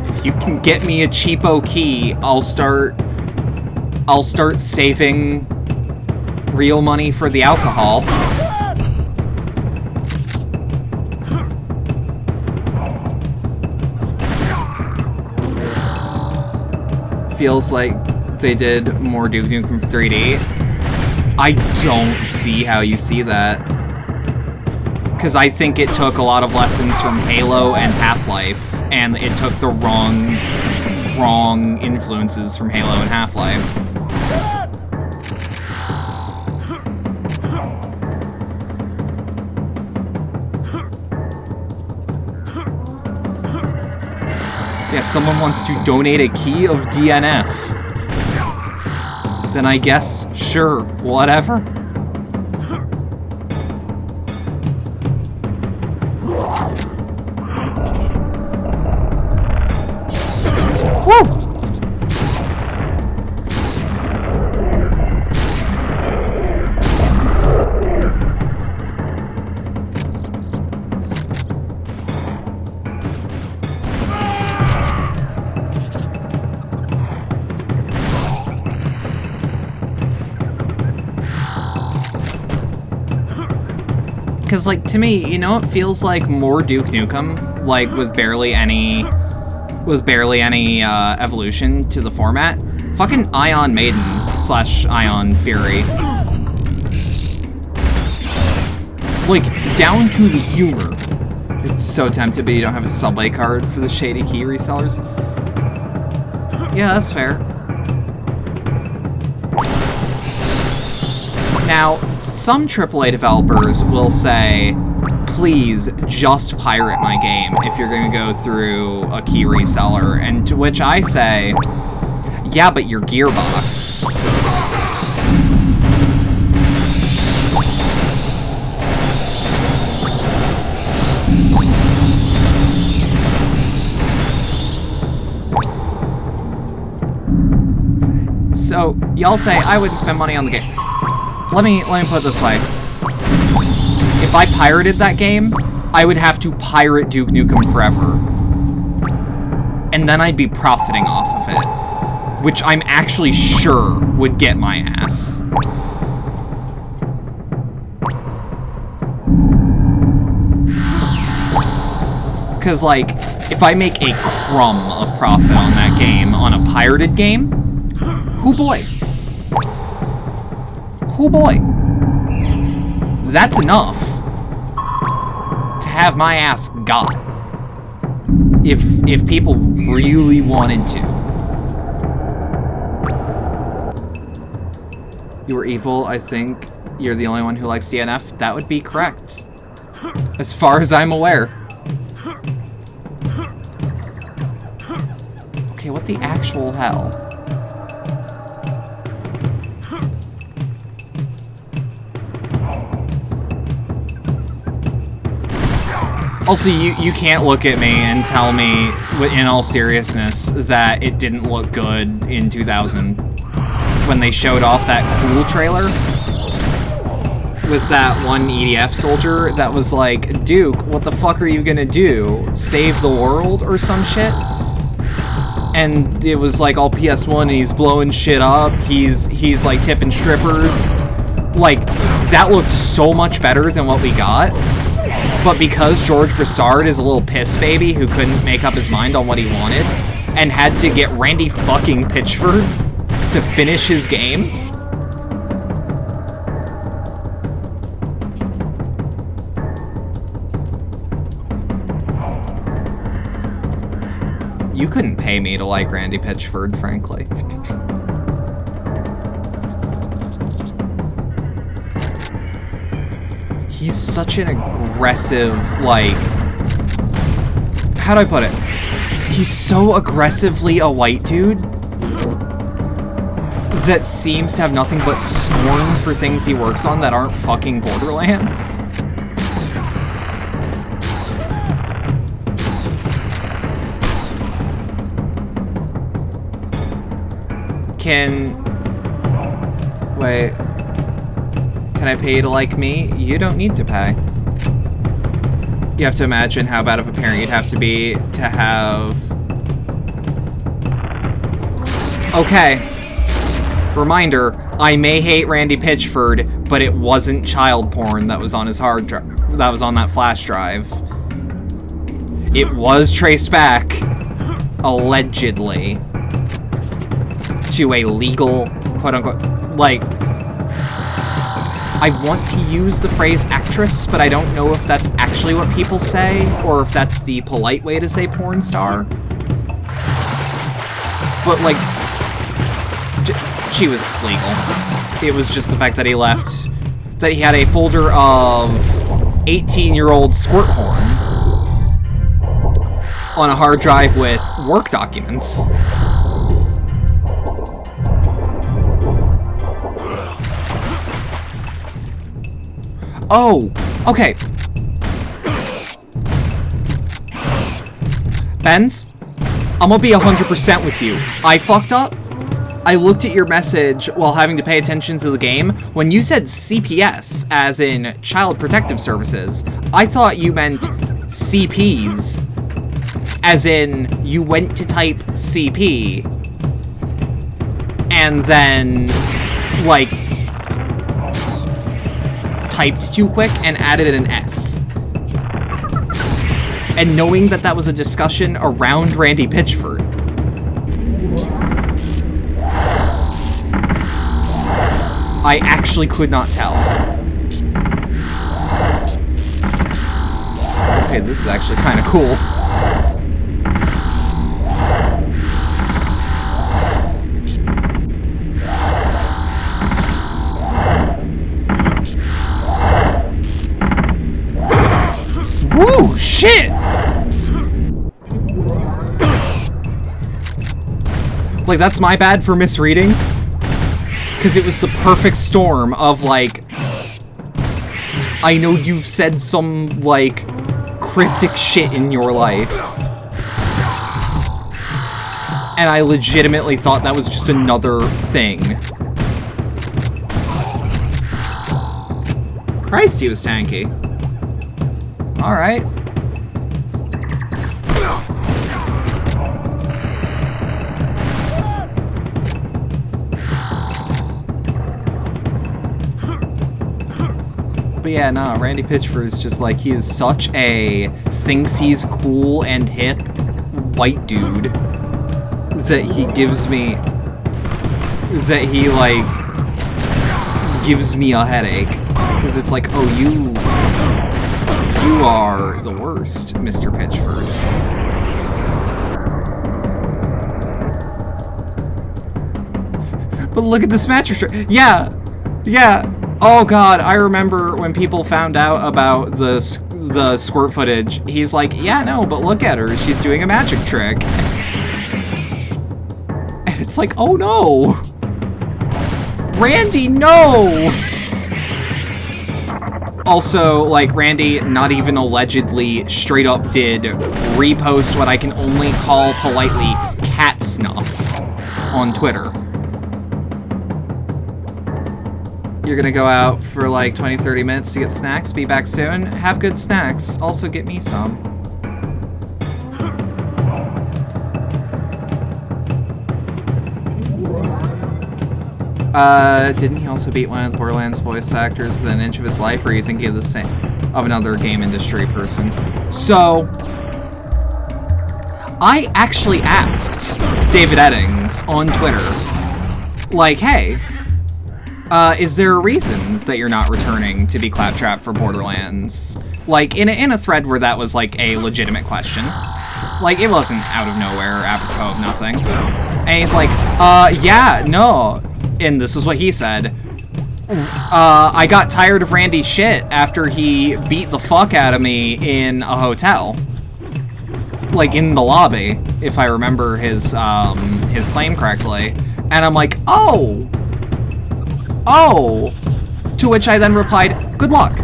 If you can get me a cheapo key, I'll start saving real money for the alcohol. Feels like they did more Duke Nukem 3D. I don't see how you see that. Because I think it took a lot of lessons from Halo and Half-Life, and it took the wrong influences from Halo and Half-Life. If someone wants to donate a key of DNF, then I guess, sure, whatever. Woo! Because, like, to me, you know, it feels like more Duke Nukem, like, with barely any evolution to the format. Fucking Ion Maiden / Ion Fury. Like, down to the humor. It's so tempted, but you don't have a subway card for the shady key resellers. Yeah, that's fair. Now, some AAA developers will say, please just pirate my game if you're going to go through a key reseller, and to which I say, yeah, but your Gearbox. So, y'all say, I wouldn't spend money on the game. Let me put it this way. If I pirated that game, I would have to pirate Duke Nukem Forever. And then I'd be profiting off of it. Which I'm actually sure would get my ass. Because, like, if I make a crumb of profit on that game, on a pirated game, hoo boy. Oh boy, that's enough to have my ass got. If people really wanted to. You were evil, I think. You're the only one who likes DNF. That would be correct. As far as I'm aware. Okay, what the actual hell? Also, you can't look at me and tell me, in all seriousness, that it didn't look good in 2000 when they showed off that cool trailer with that one EDF soldier that was like, Duke, what the fuck are you gonna do? Save the world or some shit? And it was like all PS1 and he's blowing shit up, he's like tipping strippers. Like, that looked so much better than what we got. But because George Broussard is a little piss baby who couldn't make up his mind on what he wanted and had to get Randy fucking Pitchford to finish his game, you couldn't pay me to like Randy Pitchford, frankly. He's such an aggressive, like... How do I put it? He's so aggressively a white dude that seems to have nothing but scorn for things he works on that aren't fucking Borderlands. Wait. Can I pay you to like me? You don't need to pay. You have to imagine how bad of a parent you'd have to be to have... Okay. Reminder, I may hate Randy Pitchford, but it wasn't child porn that was on his hard drive. That was on that flash drive. It was traced back, allegedly, to a legal, quote-unquote, like... I want to use the phrase actress, but I don't know if that's actually what people say, or if that's the polite way to say porn star. But, like, she was legal. It was just the fact that he left, that he had a folder of 18-year-old squirt porn on a hard drive with work documents. Oh, okay. Benz, I'm gonna be 100% with you. I fucked up. I looked at your message while having to pay attention to the game. When you said CPS, as in Child Protective Services, I thought you meant CPs, as in you went to type CP, and then, like, typed too quick and added an S. And knowing that that was a discussion around Randy Pitchford, I actually could not tell. Okay, this is actually kind of cool. Woo! Shit! Like, that's my bad for misreading. Because it was the perfect storm of, like... I know you've said some, like, cryptic shit in your life. And I legitimately thought that was just another thing. Christ, he was tanky. Alright. But yeah, no, Randy Pitchford is just like, he is such a thinks he's cool and hip white dude that he gives me, that he, like, gives me a headache. Because it's like, oh, you are the worst, Mr. Pitchford. But look at this magic trick. Yeah. Oh god, I remember when people found out about the squirt footage. He's like, yeah, no, but look at her. She's doing a magic trick. And it's like, oh no. Randy, no! Also, like, Randy not even allegedly straight up did repost what I can only call politely cat snuff on Twitter. You're gonna go out for like 20-30 minutes to get snacks, be back soon. Have good snacks. Also get me some. Didn't he also beat one of the Borderlands voice actors within an inch of his life, or are you thinking of the same of another game industry person? So I actually asked David Eddings on Twitter, like, hey, is there a reason that you're not returning to be Claptrap for Borderlands? Like, in a thread where that was, like, a legitimate question. Like, it wasn't out of nowhere, apropos of nothing. And he's like, yeah, no. And this is what he said. I got tired of Randy's shit after he beat the fuck out of me in a hotel. Like, in the lobby, if I remember his claim correctly. And I'm like, oh! To which I then replied, good luck.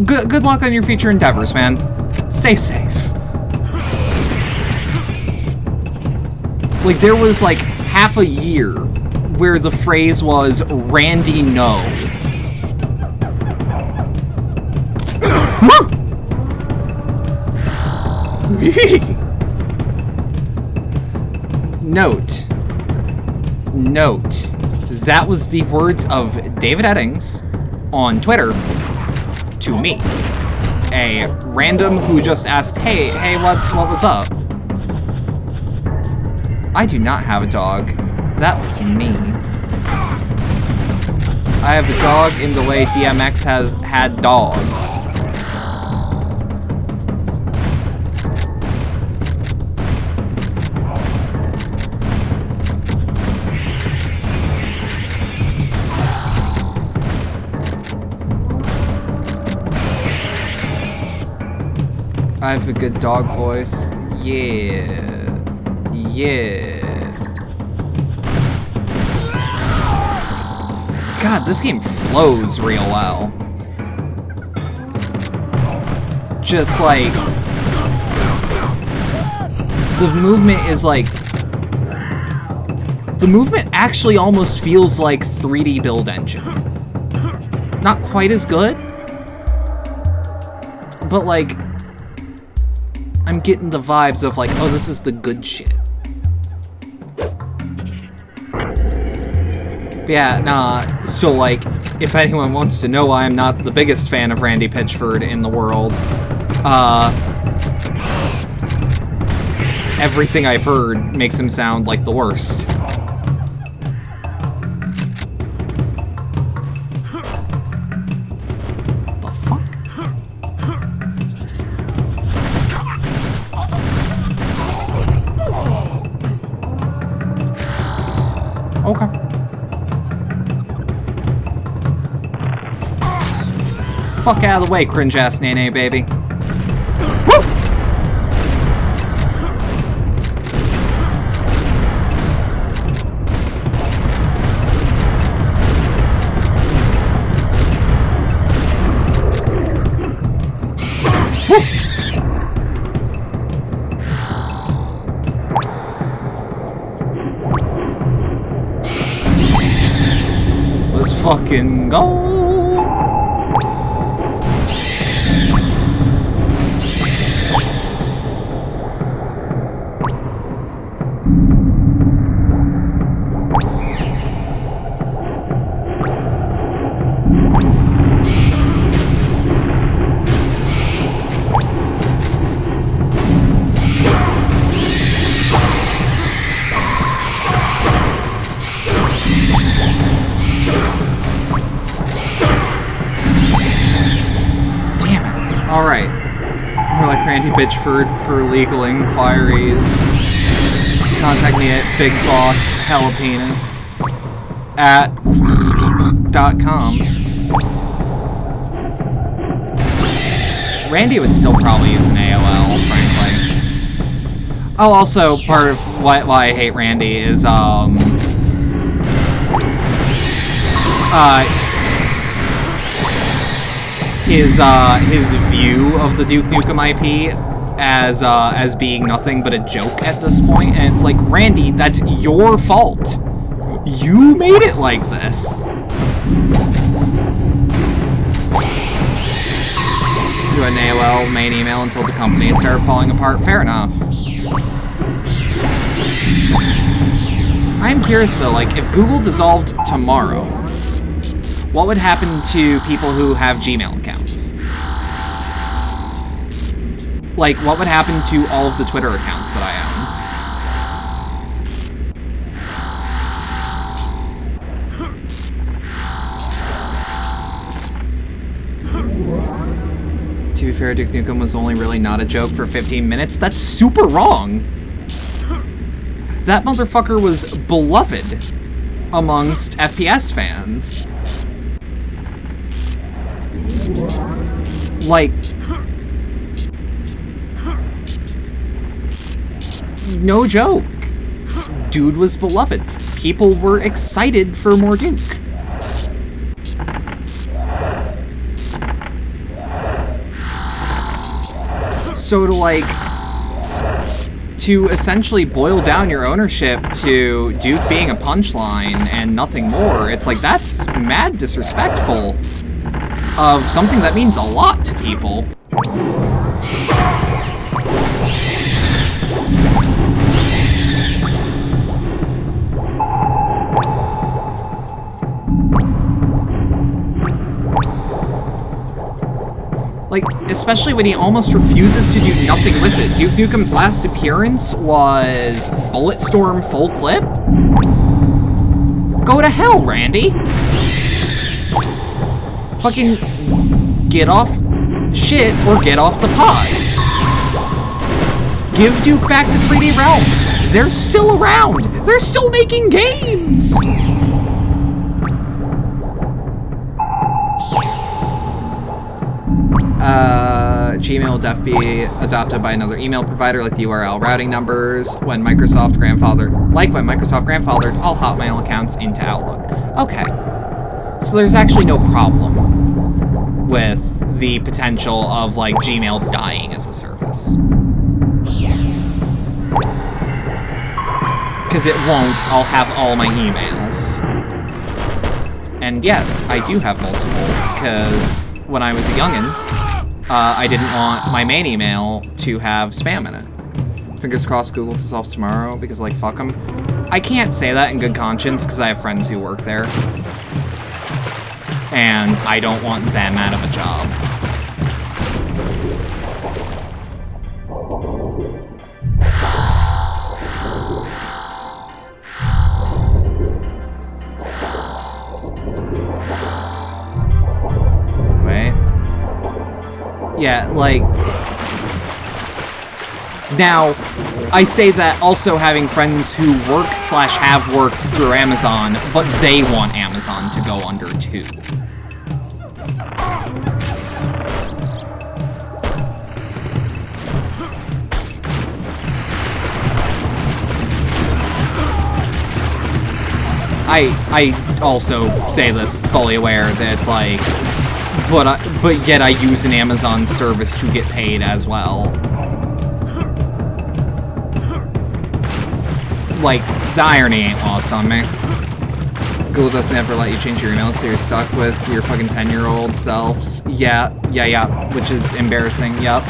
Good luck on your future endeavors, man. Stay safe. Like, there was, like, half a year where the phrase was, Randy, no. Note. That was the words of David Eddings on Twitter to me. A random who just asked, hey, what was up? I do not have a dog. That was me. I have a dog in the way DMX has had dogs. I have a good dog voice. Yeah. God, this game flows real well. Just like, the movement is like, the movement actually almost feels like 3D Build Engine. Not quite as good, but like, I'm getting the vibes of like, oh, this is the good shit. Yeah, nah, so like, if anyone wants to know why I'm not the biggest fan of Randy Pitchford in the world, everything I've heard makes him sound like the worst. The fuck? Okay. Fuck out of the way, cringe-ass Nene, baby. Woo! Let's fucking go! Alright. More like Randy Bitchford for legal inquiries. Contact me at Big Boss Jalapenos. at .com. Randy would still probably use an AOL, frankly. Oh, also, part of why I hate Randy is, his view of the Duke Nukem IP as being nothing but a joke at this point, and it's like, Randy, that's your fault. You made it like this. Do an AOL main email until the company started falling apart. Fair enough. I'm curious though, like, if Google dissolved tomorrow, what would happen to people who have Gmail accounts? Like, what would happen to all of the Twitter accounts that I own? To be fair, Duke Nukem was only really not a joke for 15 minutes. That's super wrong! That motherfucker was beloved amongst FPS fans. Like, no joke. Dude was beloved. People were excited for more Duke. So to essentially boil down your ownership to Duke being a punchline and nothing more, it's like, that's mad disrespectful of something that means a lot to people. Like, especially when he almost refuses to do nothing with it. Duke Nukem's last appearance was Bulletstorm full clip? Go to hell, Randy! Fucking get off shit or get off the pod. Give Duke back to 3D Realms. They're still around. They're still making games. Gmail will def be adopted by another email provider, like the URL routing numbers. When Microsoft grandfathered all Hotmail accounts into Outlook. Okay. So there's actually no problem with the potential of, like, Gmail dying as a service. Because it won't. I'll have all my emails. And yes, I do have multiple, because when I was a youngin', I didn't want my main email to have spam in it. Fingers crossed Google dissolves tomorrow, because, like, fuck them. I can't say that in good conscience, because I have friends who work there. And I don't want them out of a job. Wait. Yeah, like... Now, I say that also having friends who work/have worked through Amazon, but they want Amazon to go under too. I also say this fully aware that it's like, but yet I use an Amazon service to get paid as well. Like, the irony ain't lost on me. Google doesn't ever let you change your email, so you're stuck with your fucking 10-year-old selves. Yeah, which is embarrassing, yup.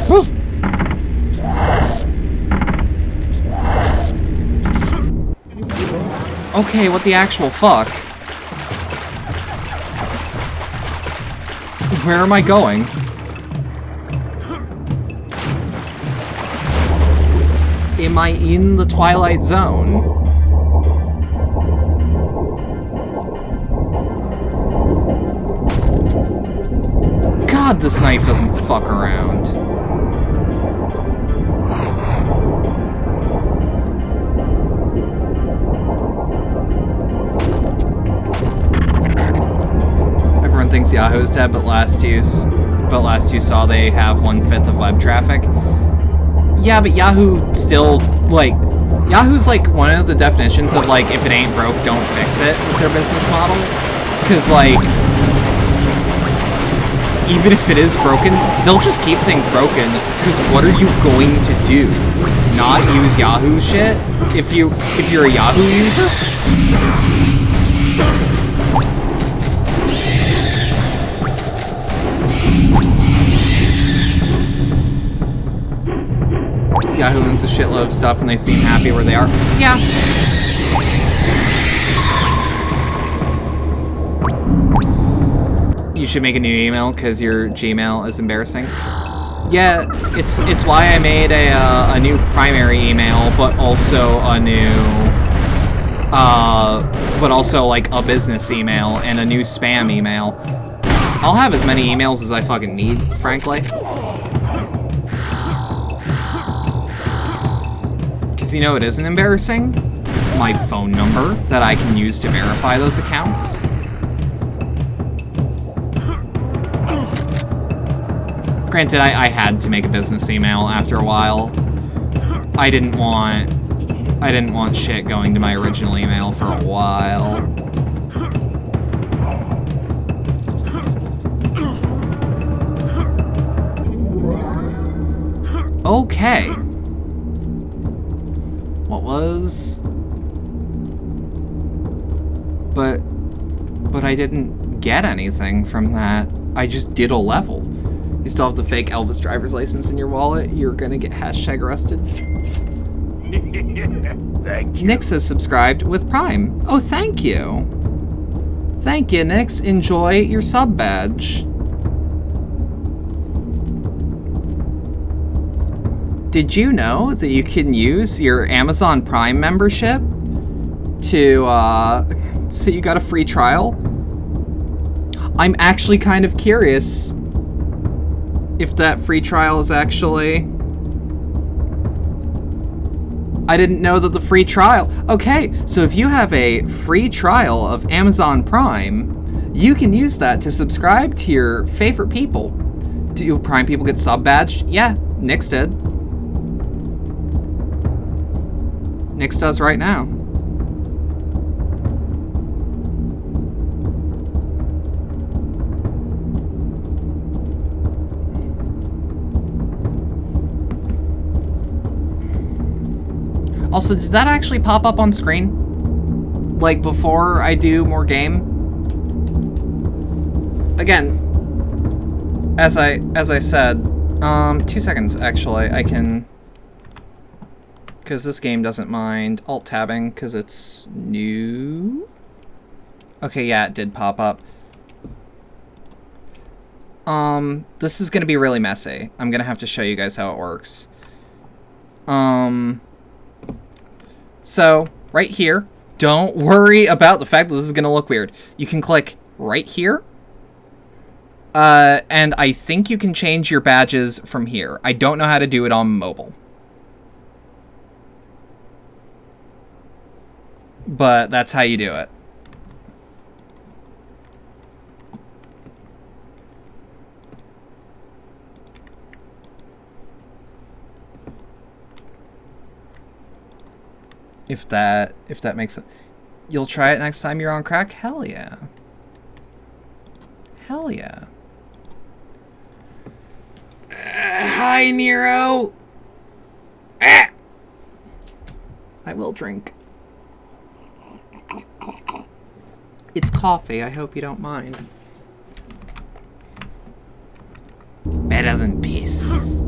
Woo! Okay, what the actual fuck? Where am I going? Am I in the Twilight Zone? God God, this knife doesn't fuck around. Everyone thinks Yahoo's dead, but last you saw they have 1/5 of web traffic. Yeah, but Yahoo still, like, Yahoo's like one of the definitions of like, if it ain't broke, don't fix it with their business model. Because like, even if it is broken, they'll just keep things broken. Because what are you going to do? Not use Yahoo shit? If you're a Yahoo user? Yahoo owns a shitload of stuff and they seem happy where they are. Yeah. You should make a new email because your Gmail is embarrassing. Yeah, it's why I made a new primary email, but also a new, but also like a business email and a new spam email. I'll have as many emails as I fucking need, frankly. Because you know it isn't embarrassing? My phone number that I can use to verify those accounts. Granted, I had to make a business email after a while. I didn't want shit going to my original email for a while. Okay. What was... But I didn't get anything from that. I just did a level. You still have the fake Elvis driver's license in your wallet? You're gonna get hashtag arrested. Thank you. Nix has subscribed with Prime. Oh, thank you. Thank you, Nix. Enjoy your sub badge. Did you know that you can use your Amazon Prime membership to, so you got a free trial? I'm actually kind of curious if that free trial is actually... I didn't know that the free trial... Okay, so if you have a free trial of Amazon Prime, you can use that to subscribe to your favorite people. Do Prime people get sub badged? Yeah, Nix did. Nix does right now. Also, did that actually pop up on screen? Like, before I do more game? Again, as I said, 2 seconds, actually, I can... Because this game doesn't mind alt-tabbing, because it's new? Okay, yeah, it did pop up. This is gonna be really messy. I'm gonna have to show you guys how it works. So, right here, don't worry about the fact that this is going to look weird. You can click right here, and I think you can change your badges from here. I don't know how to do it on mobile. But that's how you do it. If that makes it... You'll try it next time you're on crack? Hell yeah. Hell yeah. Hi, Nero! Ah! I will drink. It's coffee, I hope you don't mind. Better than piss.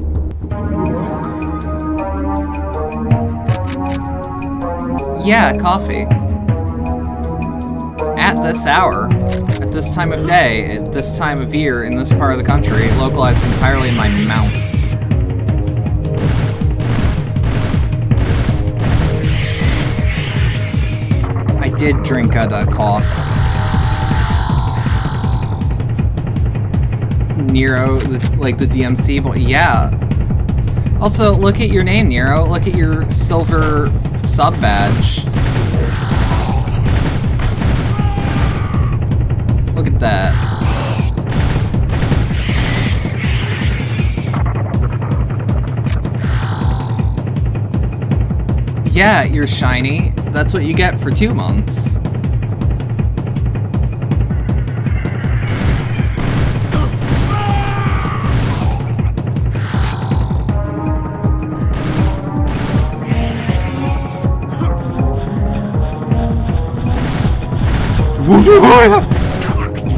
Yeah, coffee. At this hour, at this time of day, at this time of year, in this part of the country, localized entirely in my mouth. I did drink a cough. Nero, like the DMC boy. Yeah. Also, look at your name, Nero. Look at your silver sub badge. Look at that. Yeah, you're shiny. That's what you get for 2 months.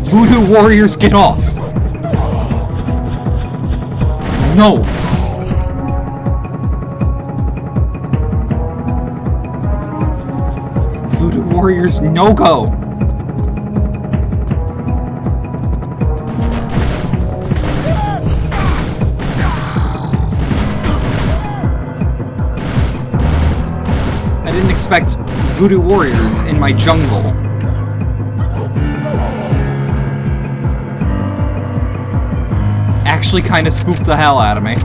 Voodoo warriors, get off! No! Voodoo warriors, no go! I didn't expect voodoo warriors in my jungle. Actually kind of spooked the hell out of me.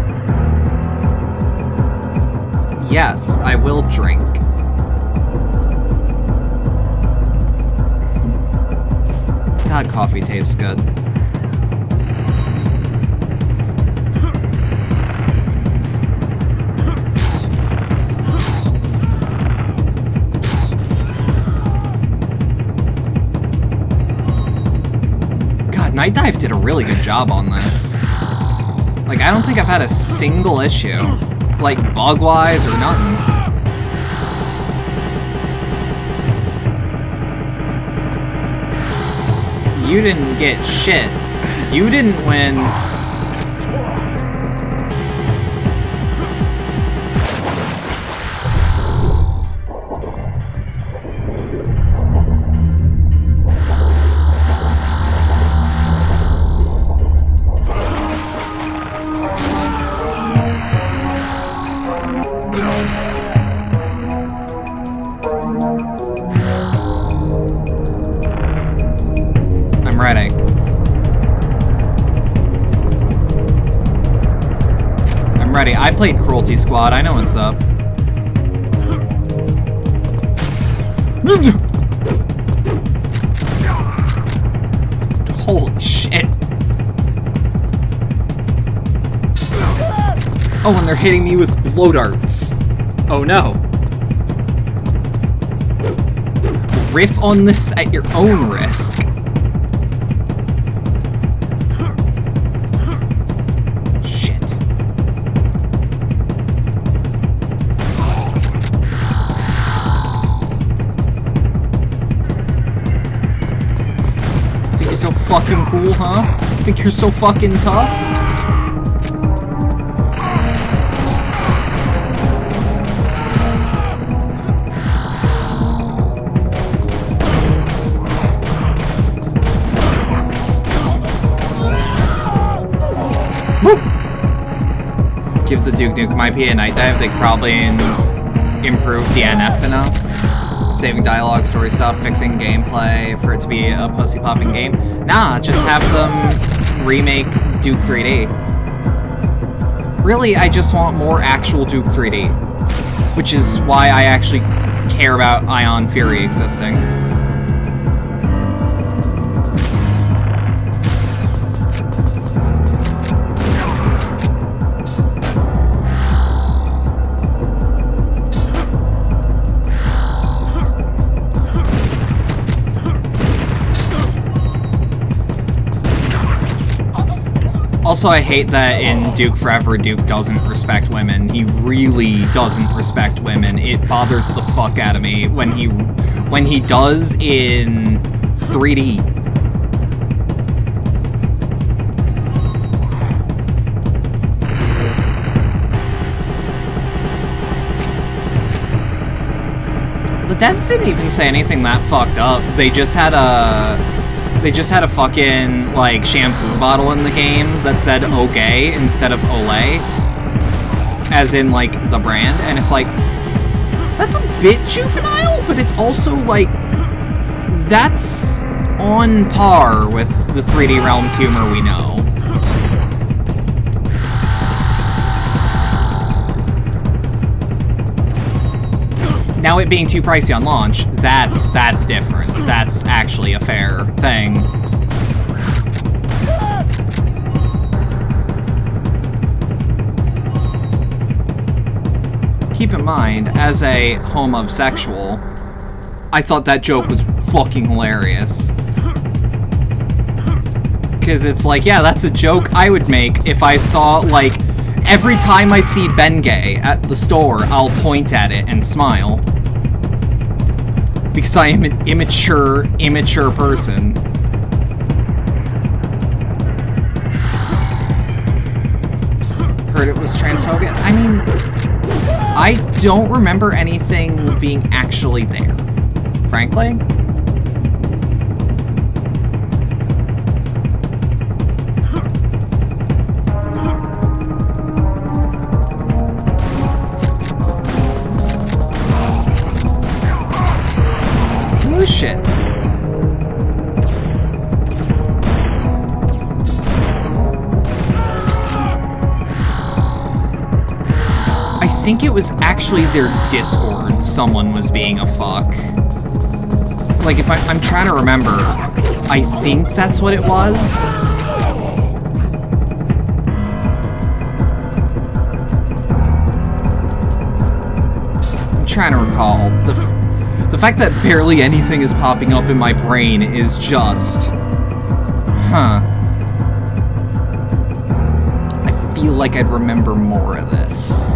Yes, I will drink. God, coffee tastes good. God, Night Dive did a really good job on this. Like, I don't think I've had a single issue. Like, bug-wise or nothing. You didn't get shit. You didn't win. I'm ready. I played Cruelty Squad. I know what's up. Holy shit. Oh, and they're hitting me with blow darts. Oh no. Riff on this at your own risk. So fucking cool, huh? Think you're so fucking tough? Woo! Give the Duke Nukem IP a Night Dive. They could probably improve DNF enough. Saving dialogue, story stuff, fixing gameplay for it to be a pussy-popping game. Nah, just have them remake Duke 3D. Really, I just want more actual Duke 3D. Which is why I actually care about Ion Fury existing. Also, I hate that in Duke Forever, Duke doesn't respect women. He really doesn't respect women. It bothers the fuck out of me when he does in 3D. The devs didn't even say anything that fucked up. They just had a fucking, like, shampoo bottle in the game that said "Okay" instead of "Olay," as in, like, the brand, and it's like, that's a bit juvenile, but it's also, like, that's on par with the 3D Realms humor we know. Now it being too pricey on launch, that's different. That's actually a fair thing. Keep in mind, as a homosexual, I thought that joke was fucking hilarious. Because it's like, yeah, that's a joke I would make if I saw, like, every time I see Bengay at the store, I'll point at it and smile. Because I am an immature person. Heard it was transphobia? I mean, I don't remember anything being actually there, frankly. Oh shit. I think it was actually their Discord someone was being a fuck. Like, if I'm trying to remember, I think that's what it was. I'm trying to recall. The fact that barely anything is popping up in my brain is just... Huh. I feel like I'd remember more of this.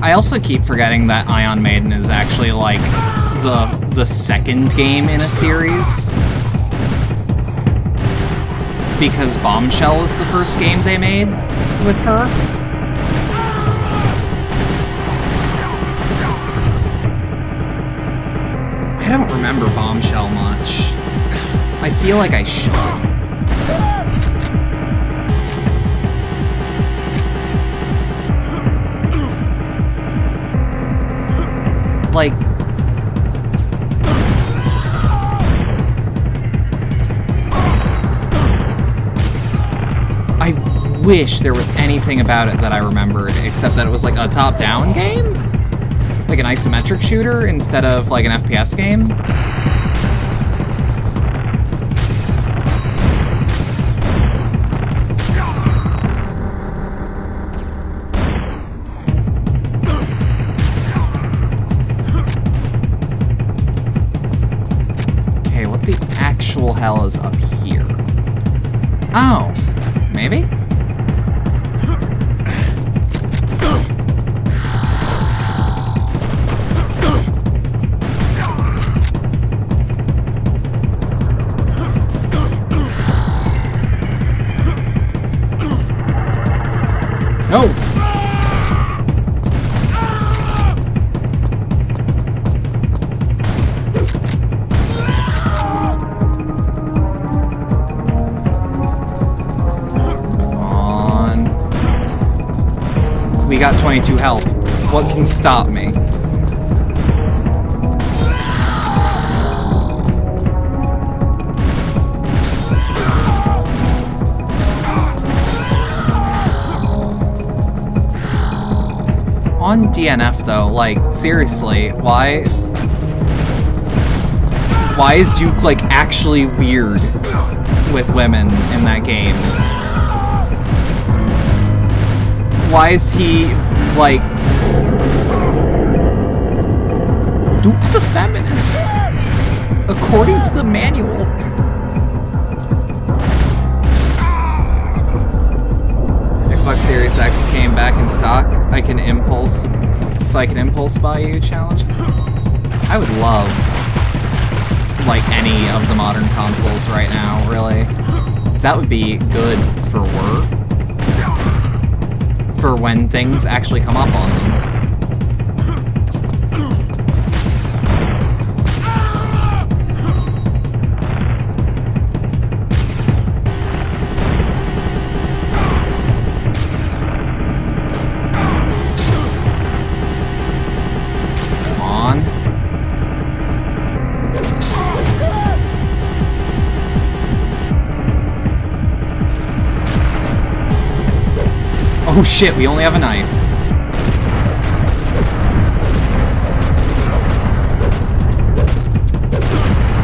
I also keep forgetting that Ion Maiden is actually, like, the second game in a series. Because Bombshell was the first game they made with her. I don't remember Bombshell much. I feel like I should. Like, I wish there was anything about it that I remembered, except that it was like a top-down game? Like an isometric shooter instead of like an FPS game? Hell is up here. Oh, maybe? No! We got 22 health. What can stop me? On DNF though, like, seriously, why is Duke, like, actually weird with women in that game? Why is he, like... Duke's a feminist, according to the manual. Xbox Series X came back in stock. I can impulse buy you challenge. I would love, like, any of the modern consoles right now, really. That would be good for work. For when things actually come up on them. Oh shit, we only have a knife.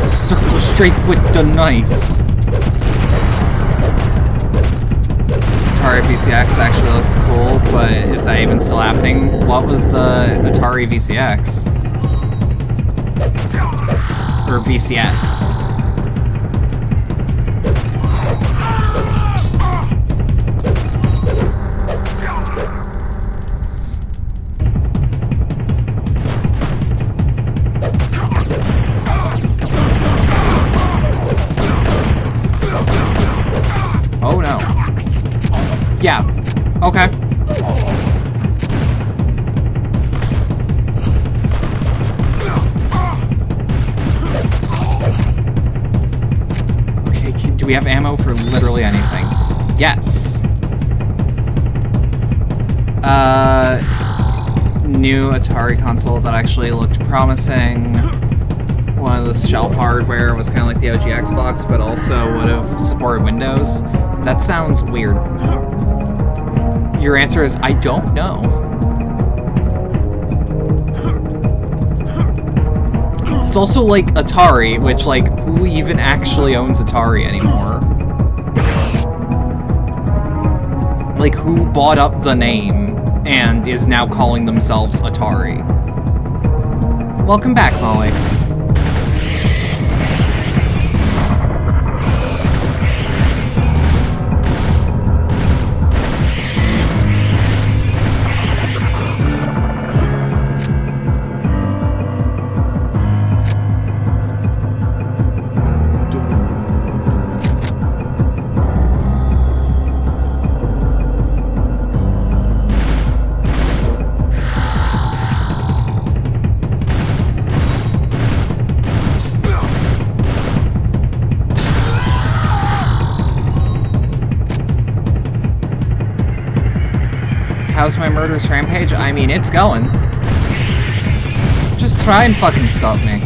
Circle strafe with the knife. Atari VCX actually looks cool, but is that even still happening? What was the Atari VCX? Or VCS? Oh no. Yeah. Okay. Okay, do we have ammo for literally anything? Yes. New Atari console that actually looked promising. One of the shelf hardware was kind of like the OG Xbox, but also would have supported Windows. That sounds weird. Your answer is, I don't know. It's also like Atari, which, like, who even actually owns Atari anymore? Like, who bought up the name and is now calling themselves Atari? Welcome back, Molly. How's my murderous rampage? I mean, it's going. Just try and fucking stop me.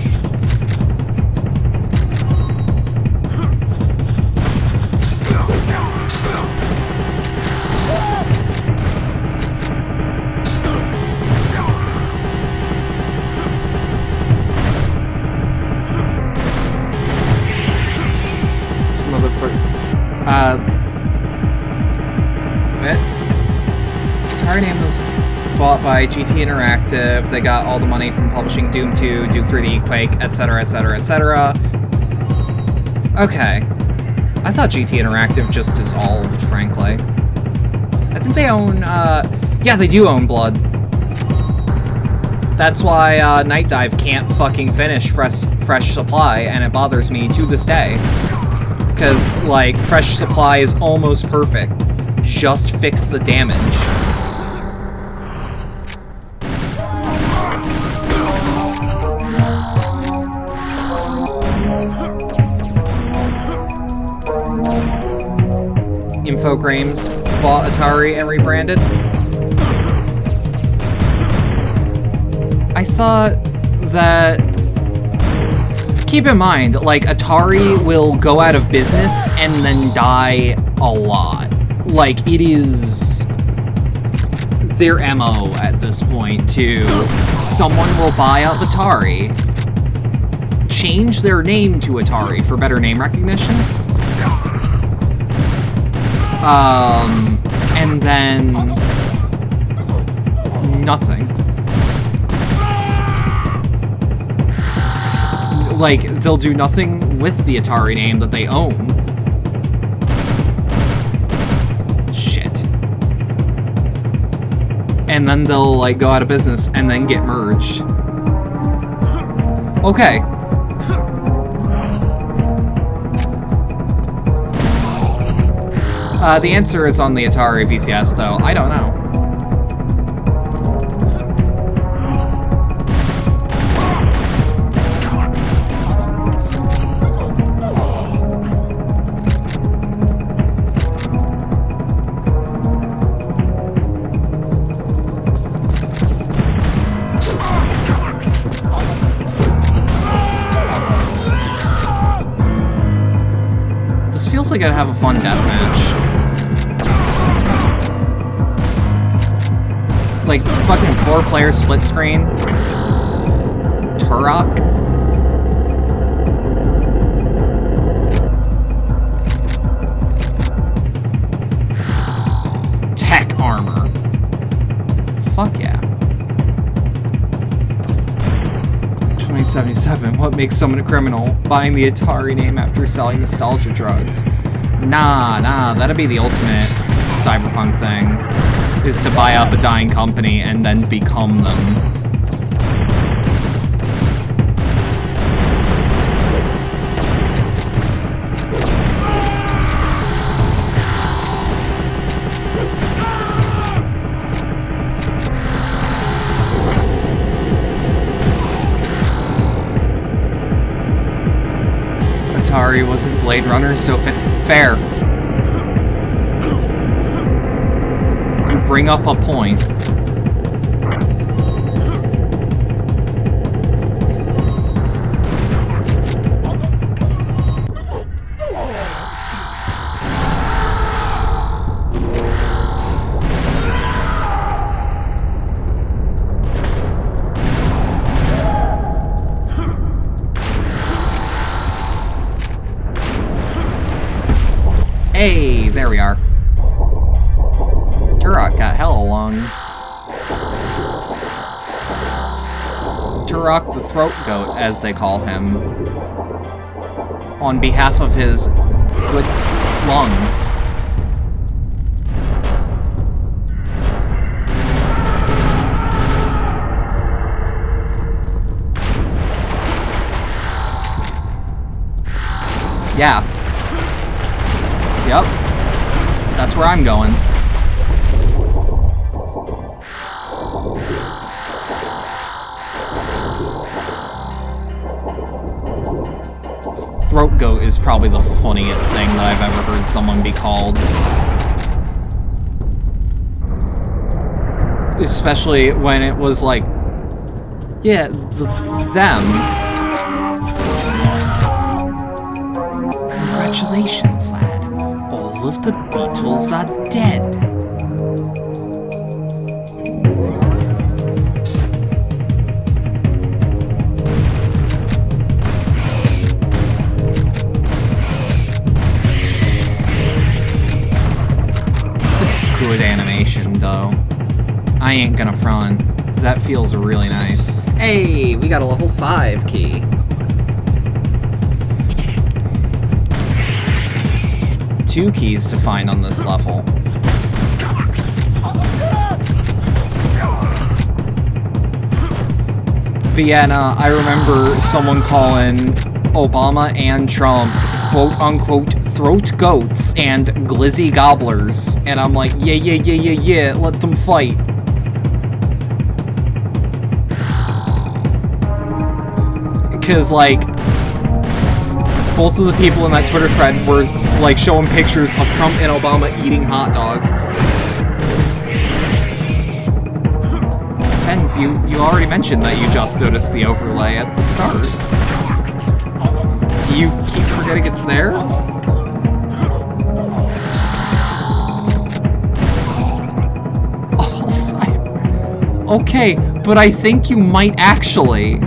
This motherfucker. What? Atari name was bought by GT Interactive. They got all the money from publishing Doom 2, Duke 3D, Quake, etc., etc., etc. Okay. I thought GT Interactive just dissolved, frankly. I think they own, yeah, they do own Blood. That's why, Night Dive can't fucking finish Fresh Supply, and it bothers me to this day. Because, like, Fresh Supply is almost perfect. Just fix the damage. Infogrames bought Atari and rebranded. I thought that... Keep in mind, like, Atari will go out of business and then die a lot. Like, it is their MO at this point to someone will buy up Atari, change their name to Atari for better name recognition, and then nothing. Like, they'll do nothing with the Atari name that they own. Shit. And then they'll, like, go out of business and then get merged. Okay. The answer is on the Atari VCS, though. I don't know. This feels like I'd have a fun deathmatch. Like, fucking 4-player split screen. Turok. Tech armor. Fuck yeah. 2077. What makes someone a criminal? Buying the Atari name after selling nostalgia drugs. Nah, that'd be the ultimate cyberpunk thing. Is to buy up a dying company and then become them. Atari wasn't Blade Runner, so fair. You bring up a point. Hey, there we are. Turok got hella lungs. Turok the throat goat, as they call him. On behalf of his good lungs. Yeah. Yep. That's where I'm going. Throat goat is probably the funniest thing that I've ever heard someone be called. Especially when it was like, yeah, them. Congratulations, lad. All of the Beatles are dead. It's a good animation, though. I ain't gonna front. That feels really nice. Hey, we got a level 5 key. Two keys to find on this level. Vienna, I remember someone calling Obama and Trump quote-unquote throat goats and glizzy gobblers. And I'm like, yeah, let them fight. Because, like, both of the people in that Twitter thread were, like, showing pictures of Trump and Obama eating hot dogs. Benz, you already mentioned that you just noticed the overlay at the start. Do you keep forgetting it's there? Okay, but I think you might actually.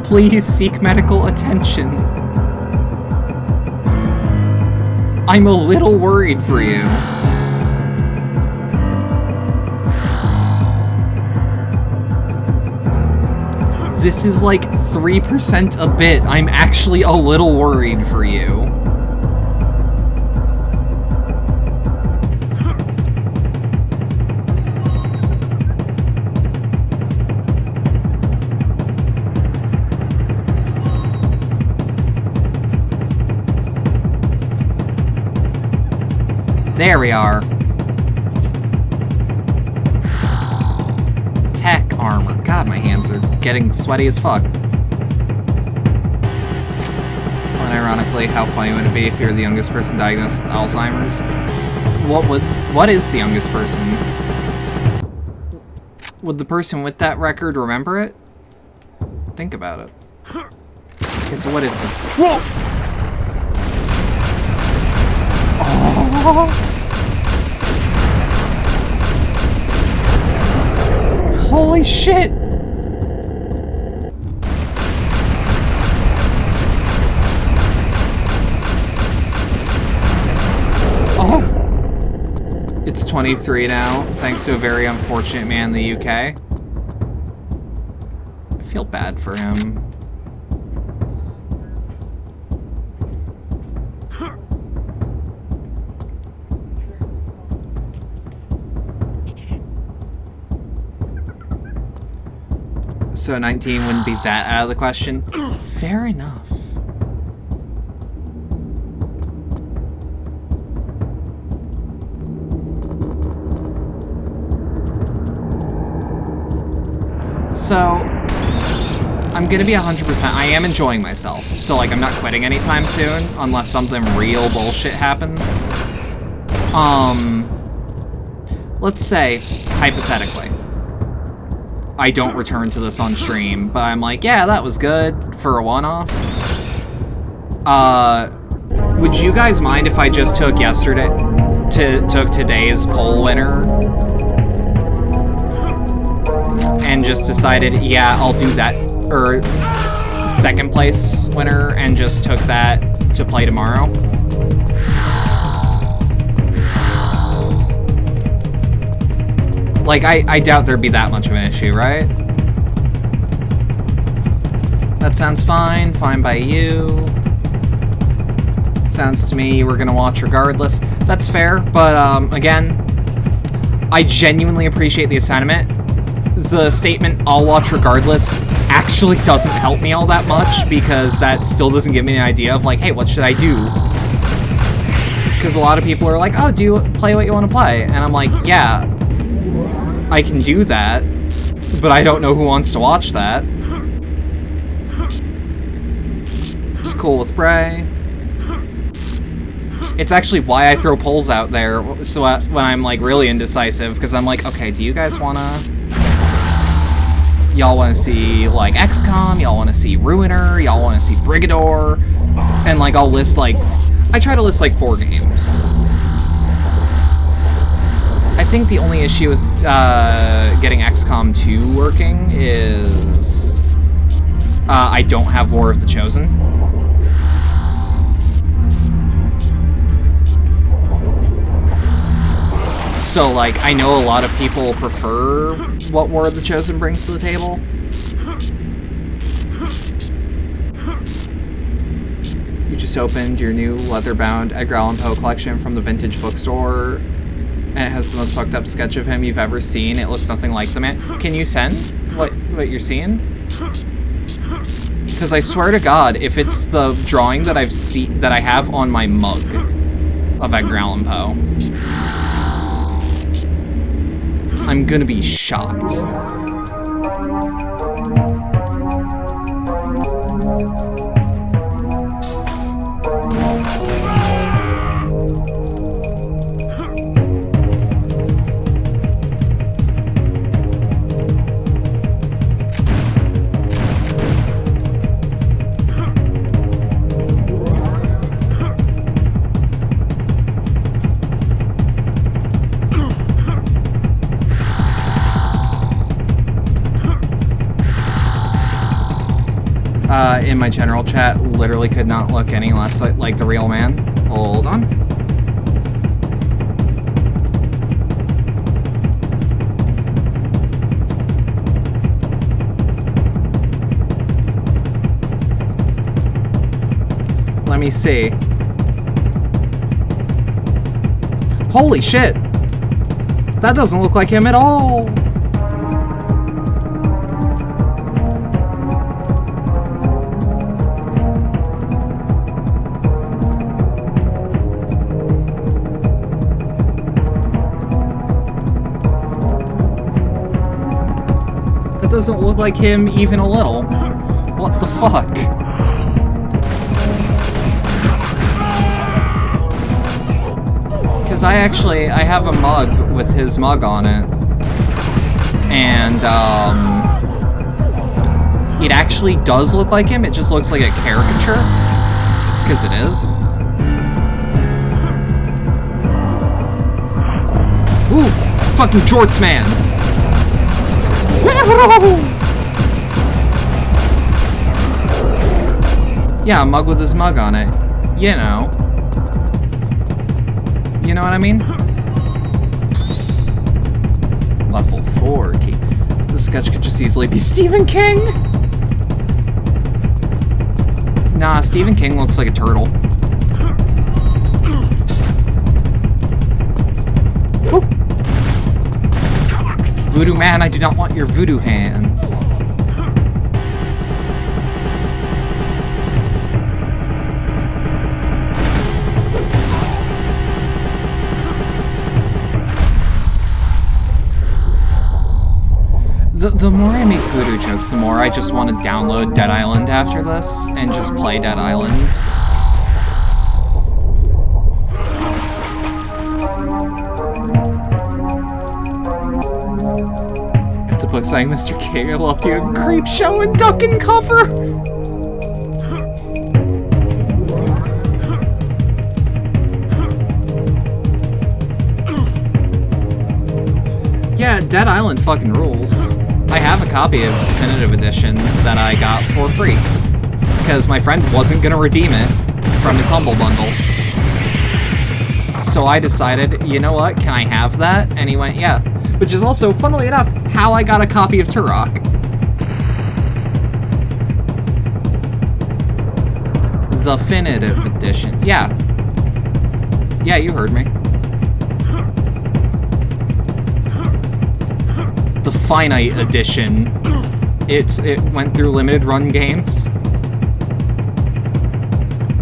Please seek medical attention. I'm a little worried for you. This is like 3% a bit. I'm actually a little worried for you. There we are. Tech armor. God, my hands are getting sweaty as fuck. Unironically, how funny would it be if you're the youngest person diagnosed with Alzheimer's? What is the youngest person? Would the person with that record remember it? Think about it. Okay, so what is this? Whoa! Oh. Holy shit! Oh! It's 23 now, thanks to a very unfortunate man in the UK. I feel bad for him. So 19 wouldn't be that out of the question. Fair enough. So, I'm gonna be 100%. I am enjoying myself. So, like, I'm not quitting anytime soon, unless something real bullshit happens. Let's say, hypothetically, I don't return to this on stream, but I'm like, yeah, that was good for a one-off. Would you guys mind if I just took took today's poll winner and just decided, yeah, I'll do that, or second place winner, and just took that to play tomorrow? Like, I doubt there'd be that much of an issue, right? That sounds fine. Fine by you. Sounds to me we're gonna watch regardless. That's fair, but, again, I genuinely appreciate the assignment. The statement, I'll watch regardless, actually doesn't help me all that much, because that still doesn't give me an idea of, like, hey, what should I do? Because a lot of people are like, oh, do you play what you want to play? And I'm like, yeah, I can do that, but I don't know who wants to watch that. It's cool with Bray. It's actually why I throw polls out there, so when I'm, like, really indecisive, because I'm like, okay, do you guys wanna... Y'all want to see, like, XCOM, y'all want to see Ruiner, y'all want to see Brigador, and, like, I'll list, like... I try to list, like, 4 games. I think the only issue with getting XCOM 2 working is... I don't have War of the Chosen. So, like, I know a lot of people prefer what War of the Chosen brings to the table. You just opened your new leather-bound Edgar Allan Poe collection from the vintage bookstore, and it has the most fucked up sketch of him you've ever seen. It looks nothing like the man. Can you send what you're seeing? Because I swear to God, if it's the drawing that I have on my mug of Edgar Allan Poe, I'm gonna be shocked. In my general chat, literally could not look any less like the real man. Hold on. Let me see. Holy shit! That doesn't look like him at all! Doesn't look like him even a little. What the fuck? Because I have a mug with his mug on it, and it actually does look like him. It just looks like a caricature, because it is. Ooh, fucking Jorts man. Yeah, a mug with his mug on it. You know. You know what I mean? Level 4 key. This sketch could just easily be Stephen King! Nah, Stephen King looks like a turtle. Woo. Voodoo man, I do not want your voodoo hands. The more I make voodoo jokes, the more I just want to download Dead Island after this and just play Dead Island. If the book saying Mr. King, I loved you in Creep Show and Duck and Cover. Yeah, Dead Island fucking rules. I have a copy of Definitive Edition that I got for free because my friend wasn't gonna redeem it from his Humble Bundle. So I decided, you know what, can I have that? And he went, yeah. Which is also, funnily enough, how I got a copy of Turok. The Definitive Edition. Yeah. Yeah, you heard me. The Finite Edition. It went through limited run games.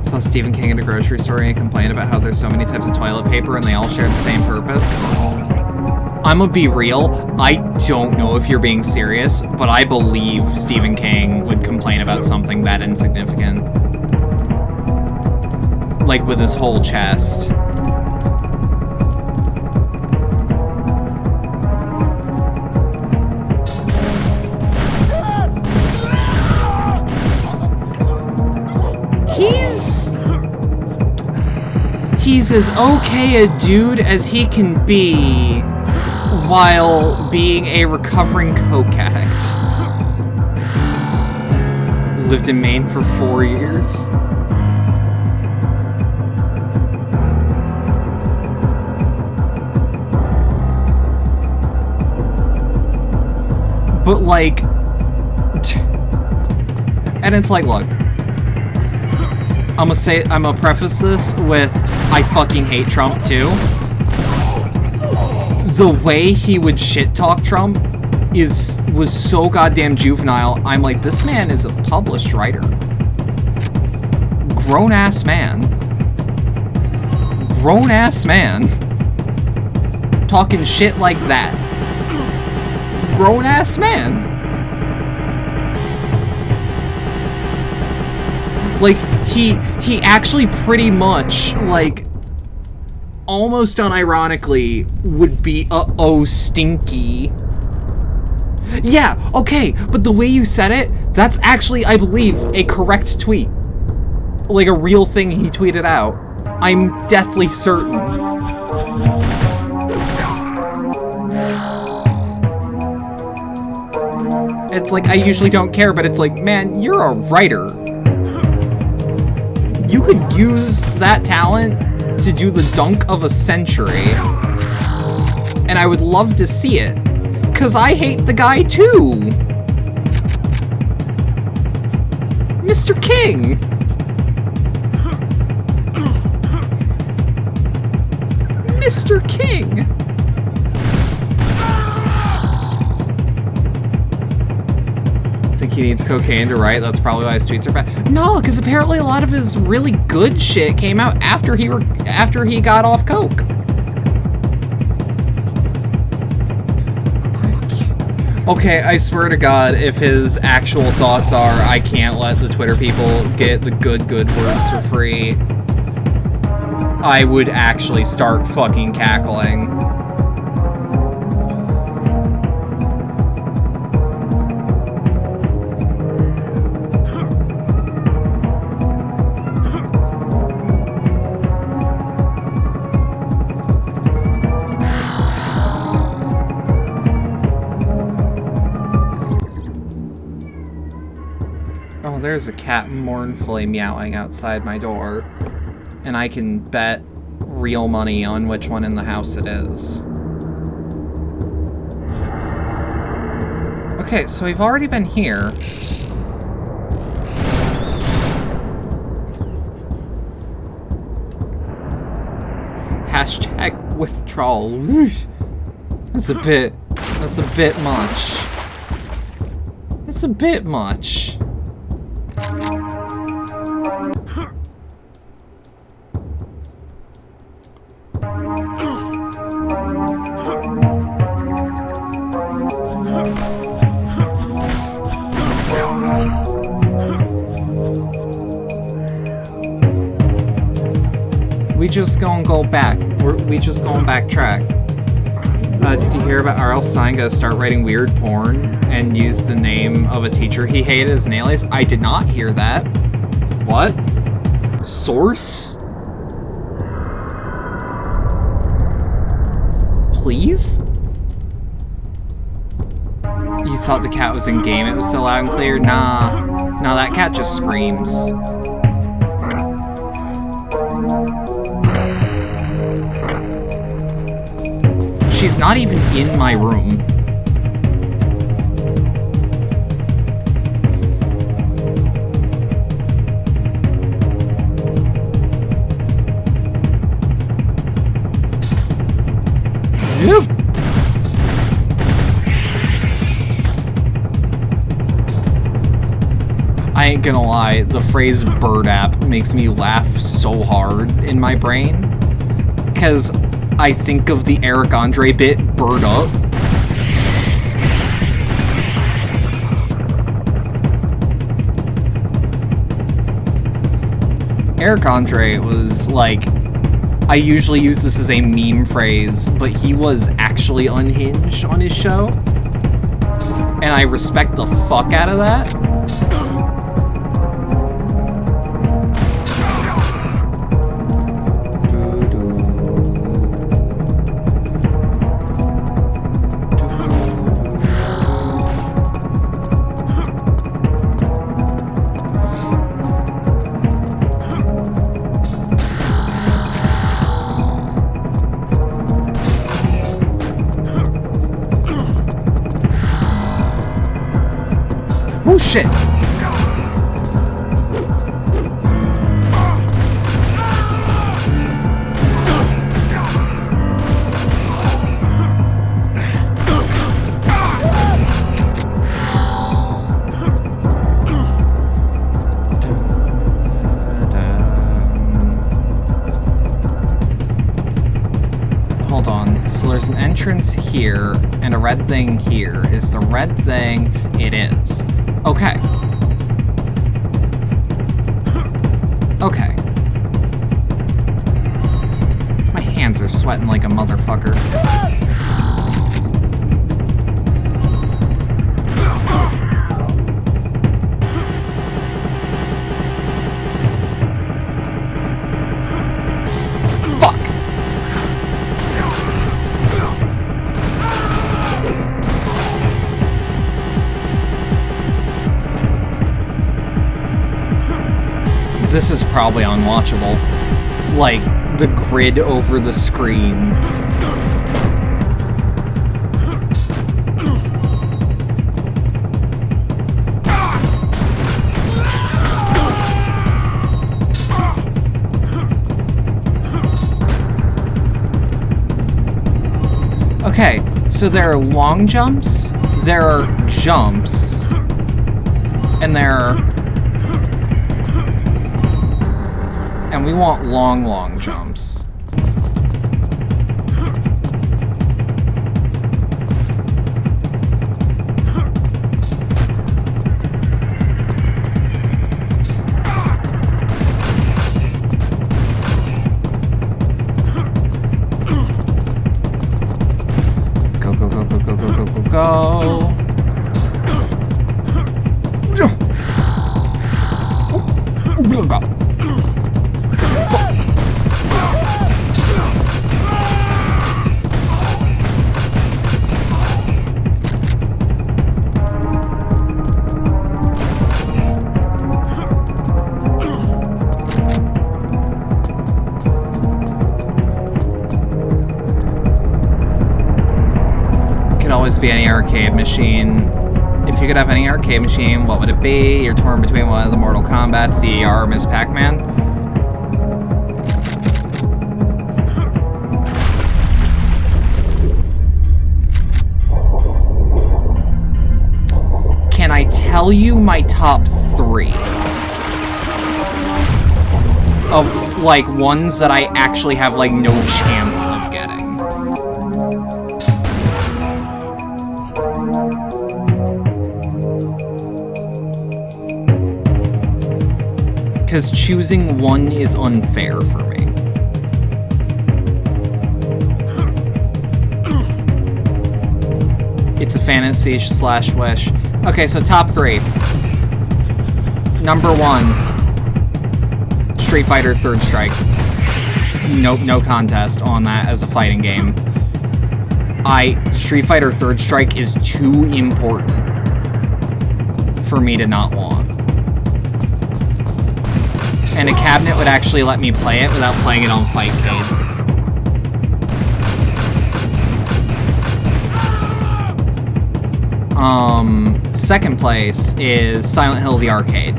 Saw Stephen King at a grocery store and he complained about how there's so many types of toilet paper and they all share the same purpose. I'ma be real, I don't know if you're being serious, but I believe Stephen King would complain about something that insignificant. Like with his whole chest. He's as okay a dude as he can be while being a recovering coke addict. Lived in Maine for 4 years. But like, and it's like, look, I'm gonna preface this with, I fucking hate Trump too. The way he would shit talk Trump was so goddamn juvenile. I'm like, this man is a published writer. Grown ass man. Grown ass man. Talking shit like that. Grown ass man. Like, he actually pretty much, like, almost unironically would be, uh-oh, stinky. Yeah, okay, but the way you said it, that's actually, I believe, a correct tweet. Like, a real thing he tweeted out. I'm deathly certain. It's like, I usually don't care, but it's like, man, you're a writer. You could use that talent to do the dunk of a century. And I would love to see it. 'Cause I hate the guy too. Mr. King. Mr. King. Think he needs cocaine to write? That's probably why his tweets are bad. No, because apparently a lot of his really good shit came out after he got off coke. Okay, I swear to God, if his actual thoughts are, I can't let the Twitter people get the good words for free, I would actually start fucking cackling. Oh, there's a cat mournfully meowing outside my door. And I can bet real money on which one in the house it is. Okay, so we've already been here. Hashtag withdrawal. That's a bit much. That's a bit much. We just gonna go back. We just gonna backtrack. Did you hear about R.L. Stein gonna start writing weird porn and use the name of a teacher he hated as an alias? I did not hear that. What? Source? Please? You thought the cat was in game, it was so loud and clear? Nah, that cat just screams. She's not even in my room. I ain't gonna lie, the phrase bird app makes me laugh so hard in my brain. 'Cause I think of the Eric Andre bit, Bird Up. Eric Andre was like, I usually use this as a meme phrase, but he was actually unhinged on his show. And I respect the fuck out of that. Oh shit! Hold on. So there's an entrance here and a red thing here. Is the red thing? It is. Okay. Okay. My hands are sweating like a motherfucker. This is probably unwatchable. Like, the grid over the screen. Okay, so there are long jumps, there are jumps, and there are... And we want long jumps. Go. to be any arcade machine. If you could have any arcade machine, what would it be? You're torn between one of the Mortal Kombat, CER, or Ms. Pac-Man. Can I tell you my top 3? Of, like, ones that I actually have, like, no chance of getting. Because choosing one is unfair for me. It's a fantasy / wish. Okay, so top 3. Number 1. Street Fighter Third Strike. Nope, no contest on that as a fighting game. Street Fighter Third Strike is too important for me to not want. And a cabinet would actually let me play it without playing it on Fightcade. Second place is Silent Hill the Arcade.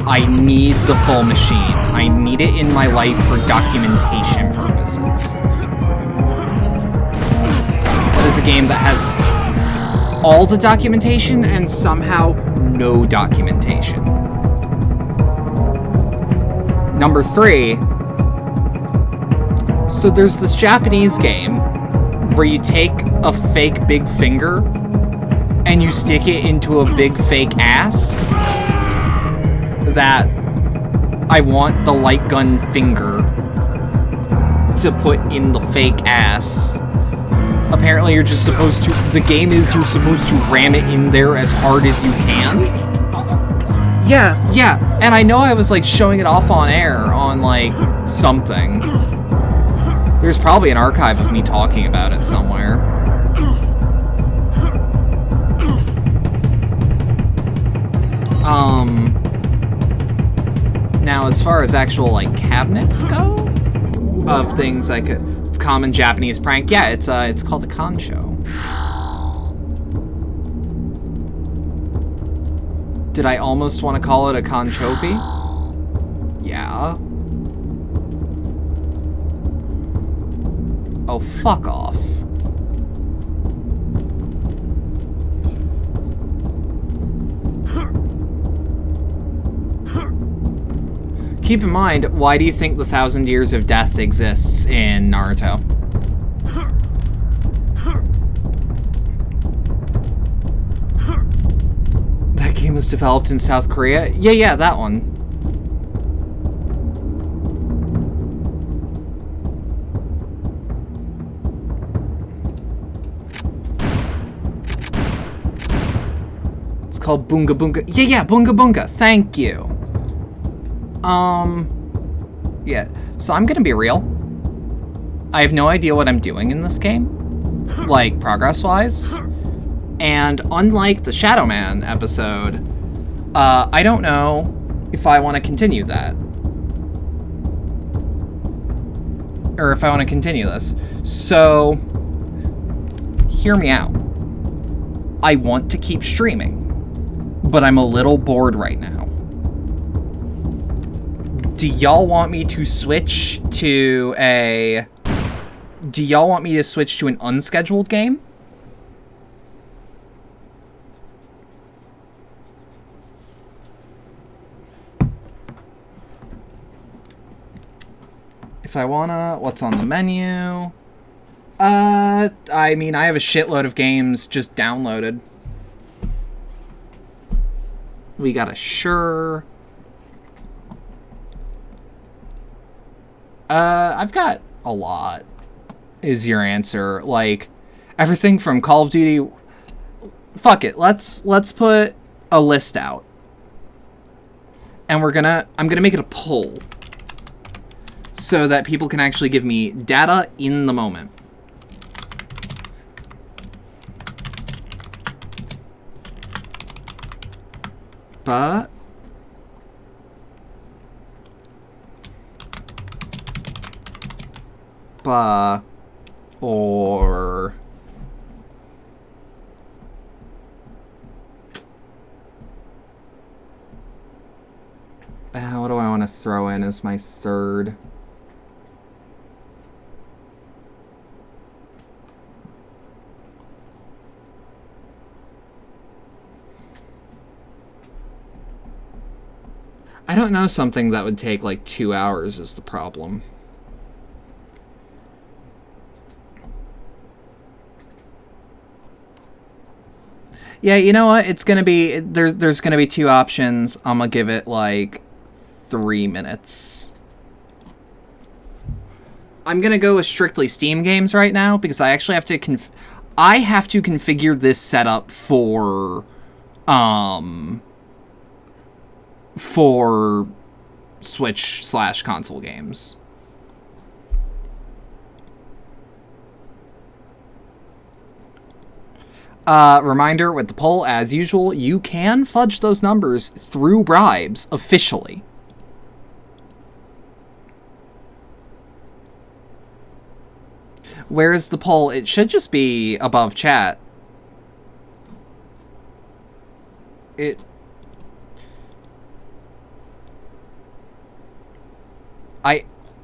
I need the full machine. I need it in my life for documentation purposes. That is a game that has all the documentation and somehow no documentation. Number 3. So there's this Japanese game where you take a fake big finger and you stick it into a big fake ass. That I want the light gun finger to put in the fake ass. Apparently you're just supposed to, the game is you're supposed to ram it in there as hard as you can. Yeah, and I know I was like showing it off on air on like something. There's probably an archive of me talking about it somewhere. Now, as far as actual, like, cabinets go, of things I could... It's common Japanese prank. Yeah, it's called a concho. Did I almost want to call it a conchovy? Yeah. Oh, fuck off. Keep in mind, why do you think the 1,000 Years of Death exists in Naruto? That game was developed in South Korea? Yeah, that one. It's called Boonga Boonga. Yeah, Boonga Boonga. Thank you. Yeah, so I'm gonna be real. I have no idea what I'm doing in this game, like, progress-wise. And unlike the Shadow Man episode, I don't know if I want to continue that. Or if I want to continue this. So, hear me out. I want to keep streaming, but I'm a little bored right now. Do y'all want me to switch to an unscheduled game? If I wanna, what's on the menu? I mean, I have a shitload of games just downloaded. We got a Sure. I've got a lot, is your answer. Like, everything from Call of Duty... Fuck it, let's put a list out. And I'm gonna make it a poll. So that people can actually give me data in the moment. But... or What do I want to throw in as my third? I don't know something that would take like 2 hours is the problem. Yeah, you know what? It's gonna be there's gonna be 2 options. I'm gonna give it like 3 minutes. I'm gonna go with strictly Steam games right now because I actually have to configure this setup for Switch/console games. Reminder with the poll, as usual, you can fudge those numbers through bribes officially. Where's the poll? It should just be above chat.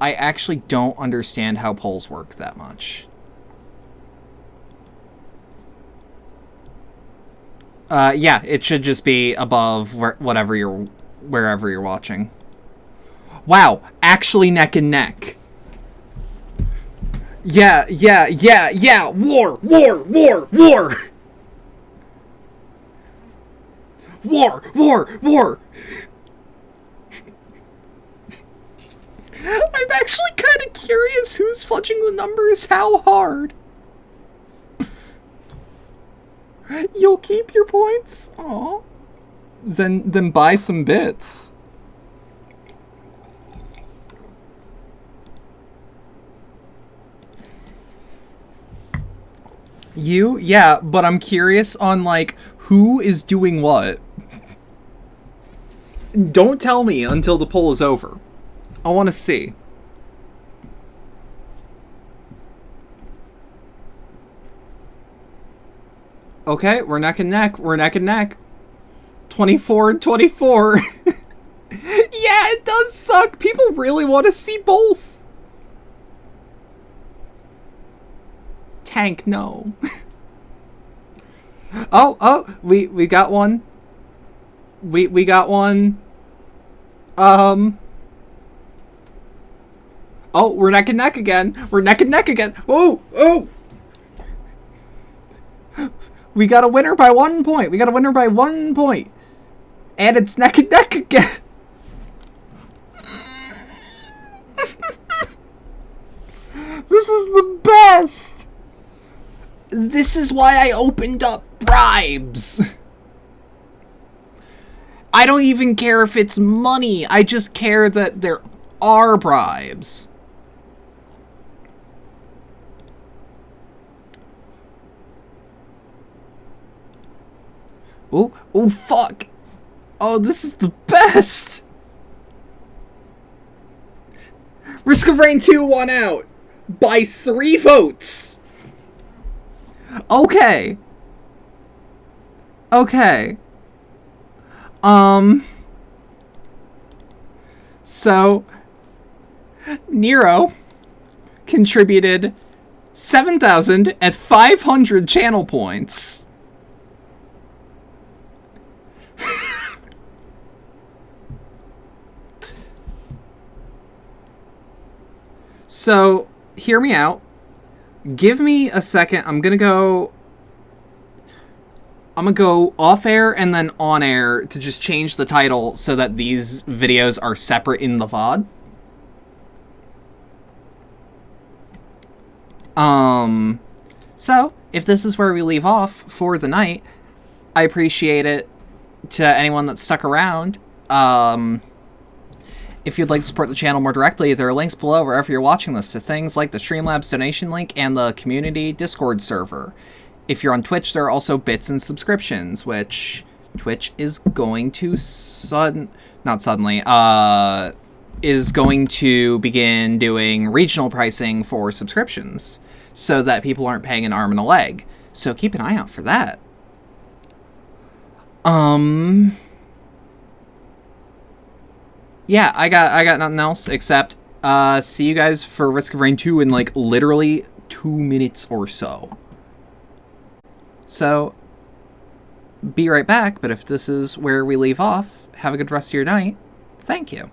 I actually don't understand how polls work that much. Yeah, it should just be above wherever you're watching. Wow, actually neck and neck. Yeah. War. I'm actually kind of curious who's fudging the numbers how hard. You'll keep your points? Aw. Then buy some bits. You? Yeah, but I'm curious on, like, who is doing what. Don't tell me until the poll is over. I want to see. Okay, we're neck and neck. 24 and 24. Yeah, it does suck. People really want to see both. Tank, no. Oh, we got one. We got one. Oh, we're neck and neck again. Oh. We got a winner by 1 point. And it's neck and neck again. This is the best. This is why I opened up bribes. I don't even care if it's money. I just care that there are bribes. Oh, fuck. Oh, this is the best. Risk of Rain 2 won out by 3 votes. Okay. So Nero contributed 7,500 channel points. So, hear me out. Give me a second. I'm gonna go off air and then on air to just change the title so that these videos are separate in the VOD. So, if this is where we leave off for the night, I appreciate it to anyone that stuck around. If you'd like to support the channel more directly, there are links below wherever you're watching this to things like the Streamlabs donation link and the community Discord server. If you're on Twitch, there are also bits and subscriptions, which Twitch is going to is going to begin doing regional pricing for subscriptions so that people aren't paying an arm and a leg. So keep an eye out for that. yeah, I got nothing else except see you guys for Risk of Rain 2 in like literally 2 minutes or so. So be right back, but if this is where we leave off, have a good rest of your night. Thank you.